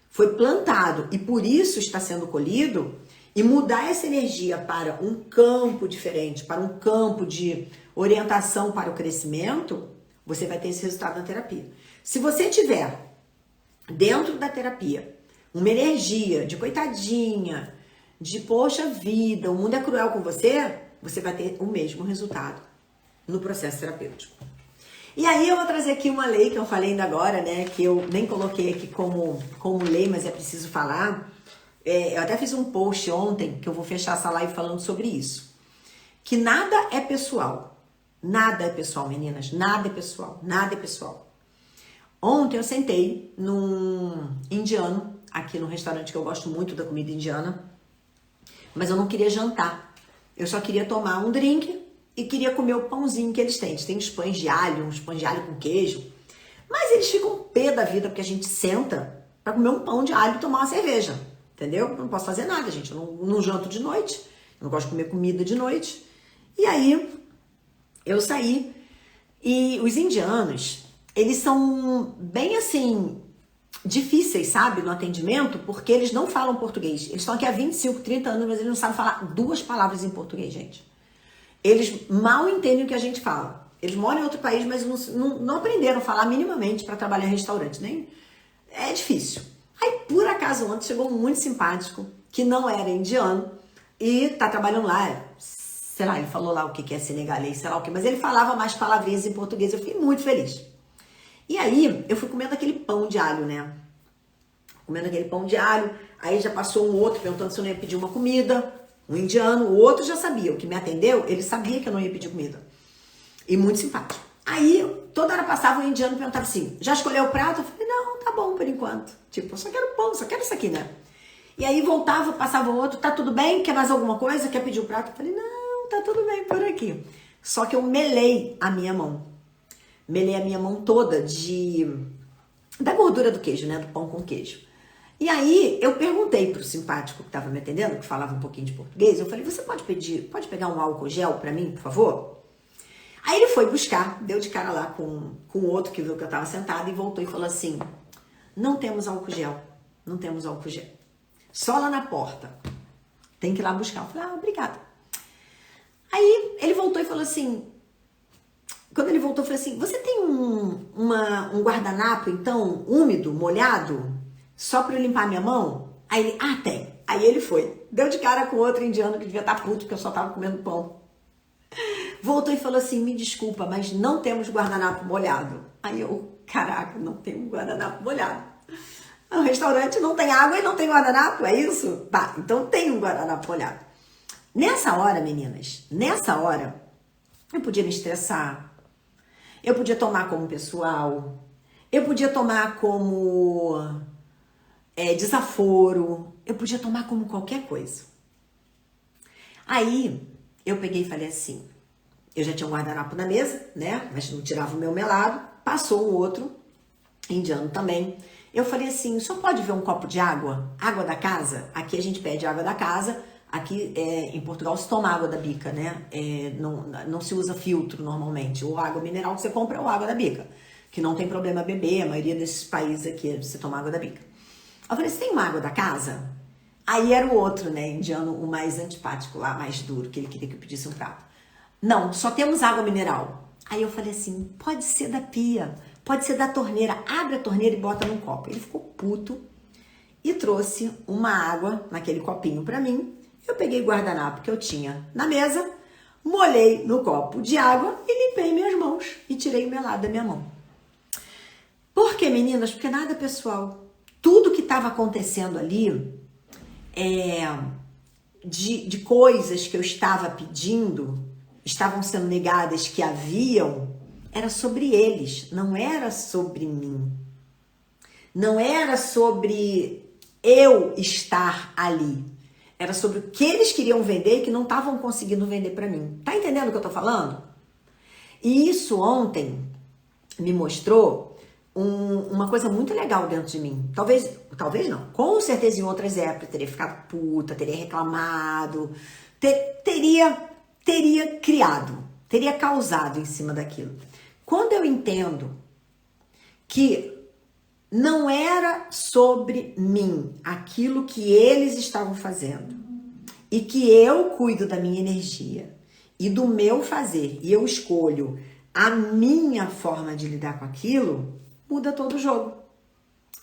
foi plantado e por isso está sendo colhido, e mudar essa energia para um campo diferente, para um campo de orientação para o crescimento, você vai ter esse resultado na terapia. Se você tiver dentro da terapia uma energia de coitadinha, de poxa vida, o mundo é cruel com você, você vai ter o mesmo resultado no processo terapêutico. E aí eu vou trazer aqui uma lei que eu falei ainda agora, né, que eu nem coloquei aqui como lei, mas é preciso falar. Eu até fiz um post ontem, que eu vou fechar essa live falando sobre isso. Que nada é pessoal. Nada é pessoal, meninas. Nada é pessoal. Nada é pessoal. Ontem eu sentei num indiano, aqui no restaurante que eu gosto muito da comida indiana, mas eu não queria jantar. Eu só queria tomar um drink e queria comer o pãozinho que eles têm. Eles têm uns pães de alho com queijo. Mas eles ficam pé da vida porque a gente senta para comer um pão de alho e tomar uma cerveja. Entendeu? Eu não posso fazer nada, gente. Eu não janto de noite. Eu não gosto de comer comida de noite. E aí, eu saí. E os indianos, eles são bem assim, difíceis, sabe? No atendimento, porque eles não falam português. Eles estão aqui há 25, 30 anos, mas eles não sabem falar 2 palavras em português, gente. Eles mal entendem o que a gente fala. Eles moram em outro país, mas não aprenderam a falar minimamente para trabalhar em restaurante, nem é difícil. Aí, por acaso, ontem chegou um muito simpático, que não era indiano, e tá trabalhando lá, sei lá, ele falou lá o que é senegalês, sei lá o que, mas ele falava mais palavrinhas em português, eu fiquei muito feliz. E aí, eu fui comendo aquele pão de alho, né? Comendo aquele pão de alho, aí já passou um outro perguntando se eu não ia pedir uma comida, um indiano, o outro já sabia, o que me atendeu, ele sabia que eu não ia pedir comida. E muito simpático. Aí, toda hora passava um indiano e perguntava assim, já escolheu o prato? Eu falei, não, tá bom por enquanto. Tipo, eu só quero pão, só quero isso aqui, né? E aí voltava, passava outro, tá tudo bem? Quer mais alguma coisa? Quer pedir o prato? Eu falei, não, tá tudo bem por aqui. Só que eu melei a minha mão. Melei a minha mão toda da gordura do queijo, né? Do pão com queijo. E aí eu perguntei pro simpático que tava me atendendo, que falava um pouquinho de português, eu falei, você pode pegar um álcool gel pra mim, por favor? Aí ele foi buscar, deu de cara lá com o outro que viu que eu tava sentada e voltou e falou assim, não temos álcool gel, não temos álcool gel. Só lá na porta. Tem que ir lá buscar. Eu falei, obrigada. Aí ele voltou e falou assim, quando ele voltou, eu falei assim, você tem um guardanapo, então, úmido, molhado, só pra eu limpar minha mão? Aí ele, tem. Aí ele foi. Deu de cara com outro indiano que devia estar puto, porque eu só tava comendo pão. Voltou e falou assim, me desculpa, mas não temos guardanapo molhado. Aí eu, caraca, não tem guardanapo molhado. No restaurante não tem água e não tem guardanapo, é isso? Tá, então tem um guardanapo molhado. Nessa hora, meninas, eu podia me estressar, eu podia tomar como pessoal, eu podia tomar como desaforo, eu podia tomar como qualquer coisa. Aí, eu peguei e falei assim, eu já tinha um guardanapo na mesa, né, mas não tirava o meu melado, passou um outro, indiano também. Eu falei assim, o senhor pode ver um copo de água? Água da casa? Aqui a gente pede água da casa, aqui em Portugal se toma água da bica, né? Não se usa filtro normalmente. Ou água mineral que você compra ou água da bica, que não tem problema beber, a maioria desses países aqui você toma água da bica. Eu falei, você tem uma água da casa? Aí era o outro, né, indiano, o mais antipático lá, mais duro, que ele queria que eu pedisse um prato. Não, só temos água mineral. Aí eu falei assim, pode ser da pia, pode ser da torneira, abre a torneira e bota num copo. Ele ficou puto e trouxe uma água naquele copinho pra mim. Eu peguei o guardanapo que eu tinha na mesa, molhei no copo de água e limpei minhas mãos e tirei o melado da minha mão. Por quê, meninas? Porque nada pessoal. Tudo que estava acontecendo ali, de coisas que eu estava pedindo, estavam sendo negadas que haviam, era sobre eles, não era sobre mim. Não era sobre eu estar ali. Era sobre o que eles queriam vender e que não estavam conseguindo vender para mim. Tá entendendo o que eu tô falando? E isso ontem me mostrou uma coisa muito legal dentro de mim. Talvez não. Com certeza em outras épocas teria ficado puta, teria reclamado, teria criado, teria causado em cima daquilo. Quando eu entendo que não era sobre mim aquilo que eles estavam fazendo e que eu cuido da minha energia e do meu fazer e eu escolho a minha forma de lidar com aquilo, muda todo o jogo.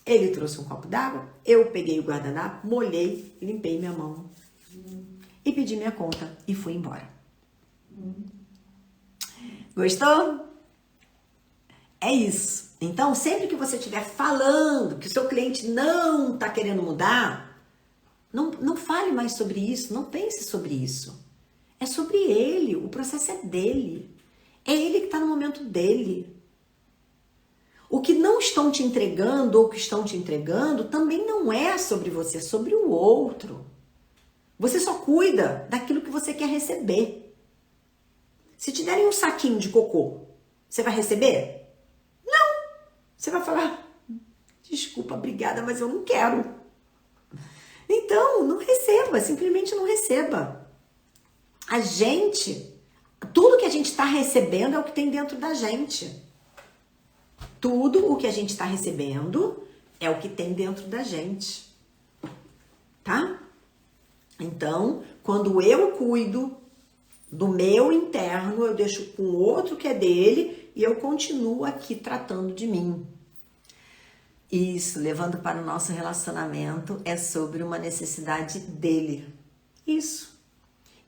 Ele trouxe um copo d'água, eu peguei o guardanapo, molhei, limpei minha mão e pedi minha conta e fui embora. Gostou? É isso. Então, sempre que você estiver falando que o seu cliente não está querendo mudar, não fale mais sobre isso, não pense sobre isso. É sobre ele, o processo é dele. É ele que está no momento dele. O que não estão te entregando ou que estão te entregando também não é sobre você, é sobre o outro. Você só cuida daquilo que você quer receber. Se te derem um saquinho de cocô, você vai receber? Não! Você vai falar, desculpa, obrigada, mas eu não quero. Então, não receba, simplesmente não receba. Tudo que a gente está recebendo é o que tem dentro da gente. Tudo o que a gente está recebendo é o que tem dentro da gente. Tá? Então, quando eu cuido Do meu interno, eu deixo com o outro que é dele e eu continuo aqui tratando de mim. Isso, levando para o nosso relacionamento, é sobre uma necessidade dele. Isso.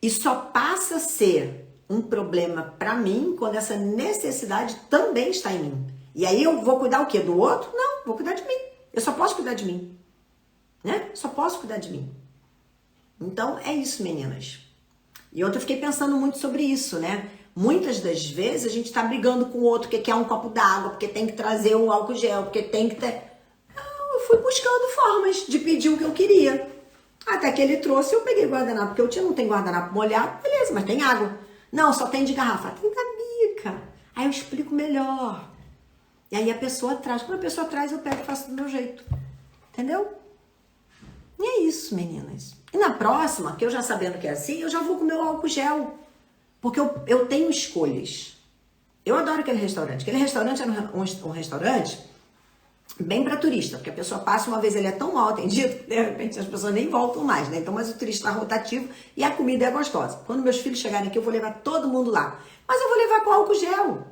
E só passa a ser um problema para mim quando essa necessidade também está em mim. E aí eu vou cuidar o quê? Do outro? Não, vou cuidar de mim. Eu só posso cuidar de mim. Né? Só posso cuidar de mim. Então, é isso, meninas. E ontem eu fiquei pensando muito sobre isso, né? Muitas das vezes a gente tá brigando com o outro que quer um copo d'água, porque tem que trazer um álcool gel, porque tem que ter... Eu fui buscando formas de pedir o que eu queria. Até que ele trouxe, eu peguei guardanapo, porque não tem guardanapo molhado, beleza, mas tem água. Não, só tem de garrafa. Tem da bica. Aí eu explico melhor. E aí a pessoa traz. Quando a pessoa traz, eu pego e faço do meu jeito. Entendeu? E é isso, meninas. E na próxima, que eu já sabendo que é assim, eu já vou com o meu álcool gel. Porque eu tenho escolhas. Eu adoro aquele restaurante. Aquele restaurante era um restaurante bem para turista, porque a pessoa passa uma vez, ele é tão mal atendido, que de repente as pessoas nem voltam mais, né? Então, mas o turista está rotativo e a comida é gostosa. Quando meus filhos chegarem aqui, eu vou levar todo mundo lá. Mas eu vou levar com álcool gel.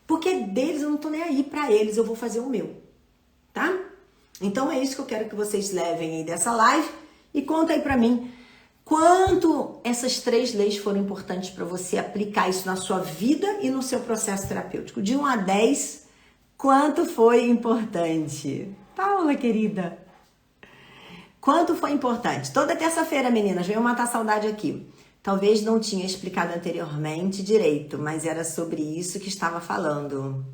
Porque deles eu não tô nem aí, para eles eu vou fazer o meu. Tá? Então é isso que eu quero que vocês levem aí dessa live e conta aí pra mim quanto essas 3 leis foram importantes para você aplicar isso na sua vida e no seu processo terapêutico. De 1 a 10, quanto foi importante? Paula, querida, quanto foi importante? Toda terça-feira, meninas, venham matar a saudade aqui. Talvez não tinha explicado anteriormente direito, mas era sobre isso que estava falando.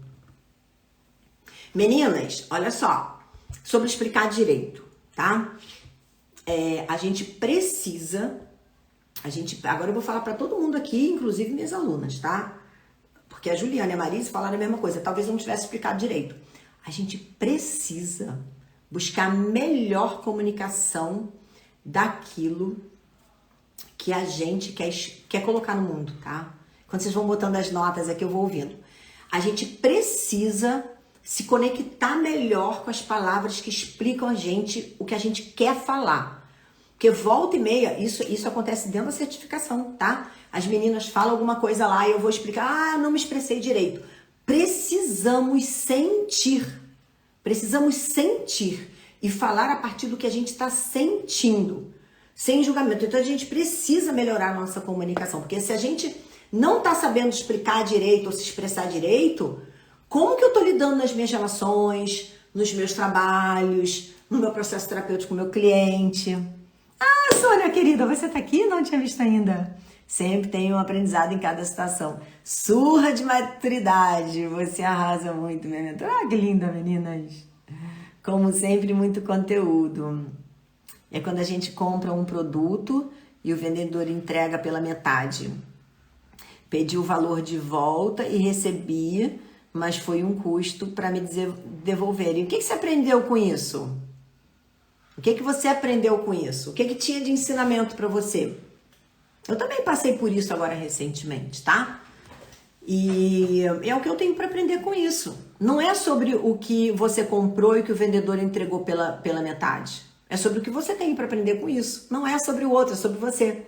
Meninas, olha só. Sobre explicar direito, tá? A gente precisa... agora eu vou falar para todo mundo aqui, inclusive minhas alunas, tá? Porque a Juliana e a Marisa falaram a mesma coisa. Talvez eu não tivesse explicado direito. A gente precisa buscar melhor comunicação daquilo que a gente quer colocar no mundo, tá? Quando vocês vão botando as notas aqui, eu vou ouvindo. A gente precisa se conectar melhor com as palavras que explicam a gente o que a gente quer falar. Porque volta e meia, isso acontece dentro da certificação, tá? As meninas falam alguma coisa lá e eu vou explicar, não me expressei direito. Precisamos sentir e falar a partir do que a gente está sentindo, sem julgamento. Então a gente precisa melhorar a nossa comunicação, porque se a gente não está sabendo explicar direito ou se expressar direito, como que eu tô lidando nas minhas relações, nos meus trabalhos, no meu processo terapêutico com o meu cliente? Ah, Sônia, querida, você tá aqui? Não tinha visto ainda. Sempre tem um aprendizado em cada situação. Surra de maturidade, você arrasa muito, minha mentora. Ah, que linda, meninas. Como sempre, muito conteúdo. É quando a gente compra um produto e o vendedor entrega pela metade. Pedi o valor de volta e recebi, mas foi um custo para me devolver. E o que você aprendeu com isso? O que você aprendeu com isso? O que tinha de ensinamento para você? Eu também passei por isso agora recentemente, tá? E é o que eu tenho para aprender com isso. Não é sobre o que você comprou e que o vendedor entregou pela metade. É sobre o que você tem para aprender com isso. Não é sobre o outro, é sobre você.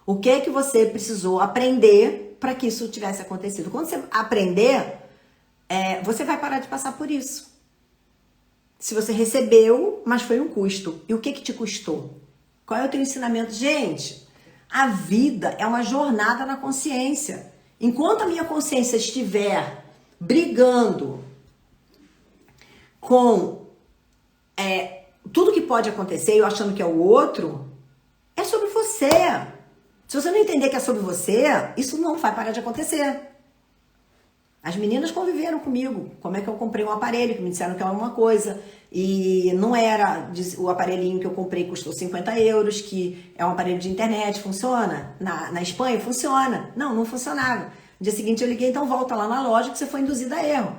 O que você precisou aprender para que isso tivesse acontecido? Quando você aprender, você vai parar de passar por isso. Se você recebeu, mas foi um custo. E o que te custou? Qual é o teu ensinamento? Gente, a vida é uma jornada na consciência. Enquanto a minha consciência estiver brigando com tudo que pode acontecer, eu achando que é o outro, é sobre você. Se você não entender que é sobre você, isso não vai parar de acontecer. As meninas conviveram comigo. Como é que eu comprei um aparelho, que me disseram que era uma coisa, e não era, o aparelhinho que eu comprei custou 50 euros, que é um aparelho de internet, funciona? Na Espanha funciona. Não funcionava. No dia seguinte eu liguei, então volta lá na loja que você foi induzida a erro.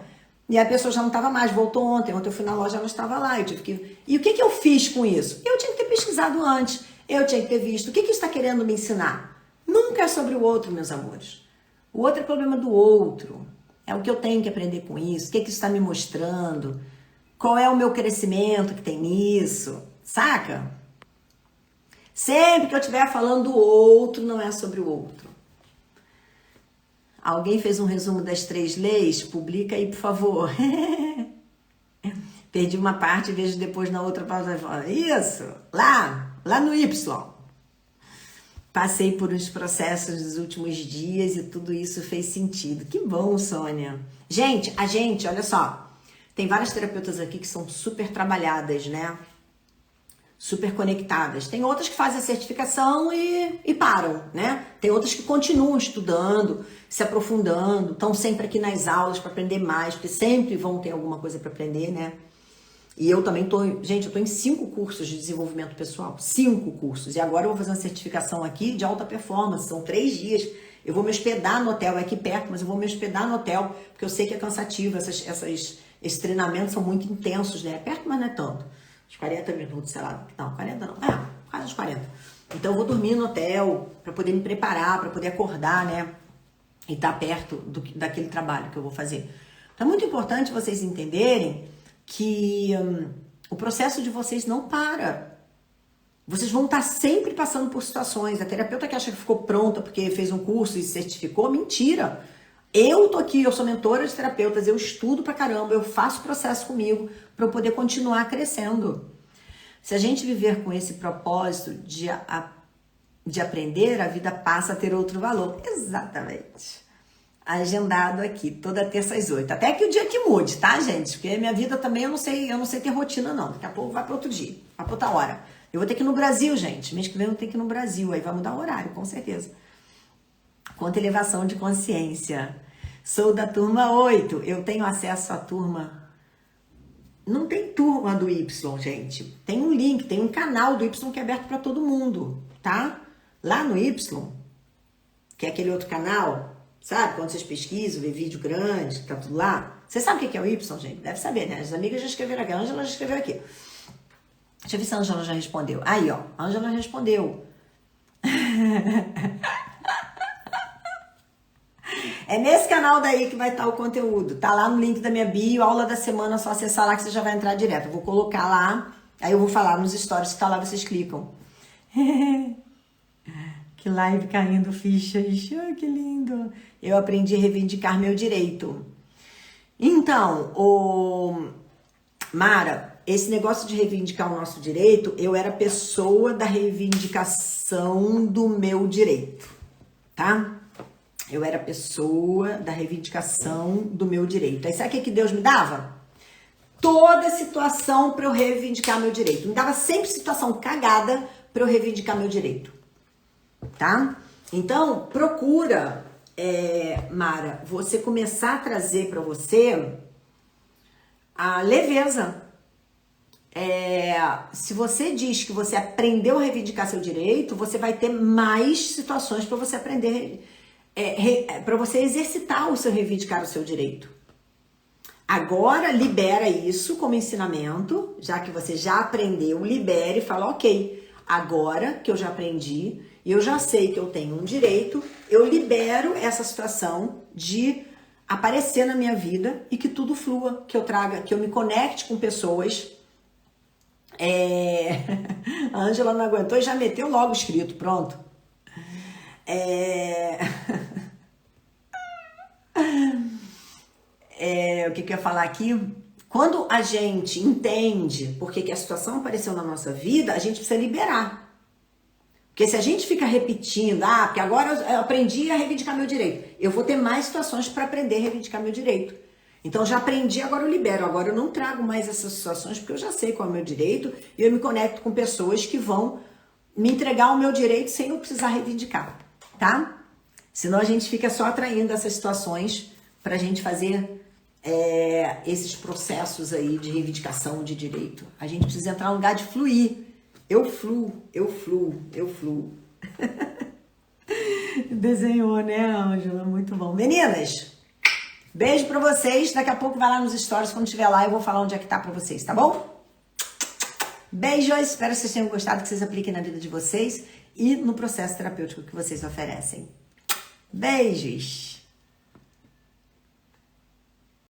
E a pessoa já não estava mais, voltou ontem eu fui na loja, ela estava lá. E o que eu fiz com isso? Eu tinha que ter pesquisado antes, eu tinha que ter visto. O que isso está querendo me ensinar? Nunca é sobre o outro, meus amores. O outro é problema do outro. É o que eu tenho que aprender com isso, o que isso está me mostrando, qual é o meu crescimento que tem nisso, saca? Sempre que eu estiver falando do outro, não é sobre o outro. Alguém fez um resumo das 3 leis? Publica aí, por favor. Perdi uma parte e vejo depois na outra plataforma. Isso, lá no Y. Passei por uns processos nos últimos dias e tudo isso fez sentido. Que bom, Sônia. Gente, olha só, tem várias terapeutas aqui que são super trabalhadas, né? Super conectadas. Tem outras que fazem a certificação e param, né? Tem outras que continuam estudando, se aprofundando, estão sempre aqui nas aulas para aprender mais, porque sempre vão ter alguma coisa para aprender, né? E eu também eu tô em 5 cursos de desenvolvimento pessoal, 5 cursos. E agora eu vou fazer uma certificação aqui de alta performance, são 3 dias. Eu vou me hospedar no hotel, é aqui perto, mas eu vou me hospedar no hotel, porque eu sei que é cansativo, esses treinamentos são muito intensos, né? É perto, mas não é tanto. Uns 40 minutos, sei lá. Não, 40 não. Quase uns 40. Então eu vou dormir no hotel para poder me preparar, para poder acordar, né? E estar perto daquele trabalho que eu vou fazer. Então é muito importante vocês entenderem que o processo de vocês não para. Vocês vão estar sempre passando por situações. A terapeuta que acha que ficou pronta porque fez um curso e se certificou, mentira. Eu tô aqui, eu sou mentora de terapeutas, eu estudo pra caramba, eu faço processo comigo para eu poder continuar crescendo. Se a gente viver com esse propósito de aprender, a vida passa a ter outro valor. Exatamente. Agendado aqui, toda terça às 8. Até que o dia que mude, tá, gente? Porque a minha vida também eu não sei ter rotina, não. Daqui a pouco vai para outro dia, vai para outra hora. Eu vou ter que ir no Brasil, gente. Mês que vem eu tenho que ir no Brasil, aí vai mudar o horário, com certeza. Quanto elevação de consciência. Sou da turma 8. Eu tenho acesso à turma. Não tem turma do Y, gente. Tem um link, tem um canal do Y que é aberto para todo mundo, tá? Lá no Y, que é aquele outro canal, sabe? Quando vocês pesquisam, vê vídeo grande, tá tudo lá. Você sabe o que é o Y, gente? Deve saber, né? As amigas já escreveram aqui. A Ângela já escreveu aqui. Deixa eu ver se a Ângela já respondeu. Aí, ó. A Ângela respondeu. É nesse canal daí que vai estar o conteúdo. Tá lá no link da minha bio, aula da semana, só acessar lá que você já vai entrar direto. Eu vou colocar lá, aí eu vou falar nos stories que tá lá, vocês clicam. Que live caindo fichas. Oh, que lindo. Eu aprendi a reivindicar meu direito. Então, Mara, esse negócio de reivindicar o nosso direito, eu era pessoa da reivindicação do meu direito, tá? Eu era pessoa da reivindicação do meu direito. Aí sabe o que Deus me dava? Toda situação para eu reivindicar meu direito. Me dava sempre situação cagada para eu reivindicar meu direito. Tá? Então, procura, Mara, você começar a trazer para você a leveza. Se você diz que você aprendeu a reivindicar seu direito, você vai ter mais situações para você aprender, para você exercitar o seu reivindicar o seu direito. Agora, libera isso como ensinamento, já que você já aprendeu, libere e fala, ok, agora que eu já aprendi e eu já sei que eu tenho um direito, eu libero essa situação de aparecer na minha vida e que tudo flua, que eu traga, que eu me conecte com pessoas. A Ângela não aguentou e já meteu logo escrito, pronto. O que eu ia falar aqui? Quando a gente entende por que a situação apareceu na nossa vida, a gente precisa liberar. Porque se a gente fica repetindo, porque agora eu aprendi a reivindicar meu direito, eu vou ter mais situações para aprender a reivindicar meu direito. Então já aprendi, agora eu libero. Agora eu não trago mais essas situações porque eu já sei qual é o meu direito e eu me conecto com pessoas que vão me entregar o meu direito sem eu precisar reivindicar, tá? Senão a gente fica só atraindo essas situações pra gente fazer esses processos aí de reivindicação de direito. A gente precisa entrar no lugar de fluir. Eu fluo. Desenhou, né, Ângela? Muito bom. Meninas, beijo pra vocês. Daqui a pouco vai lá nos stories. Quando estiver lá, eu vou falar onde é que tá pra vocês, tá bom? Beijos. Espero que vocês tenham gostado, que vocês apliquem na vida de vocês e no processo terapêutico que vocês oferecem. Beijos.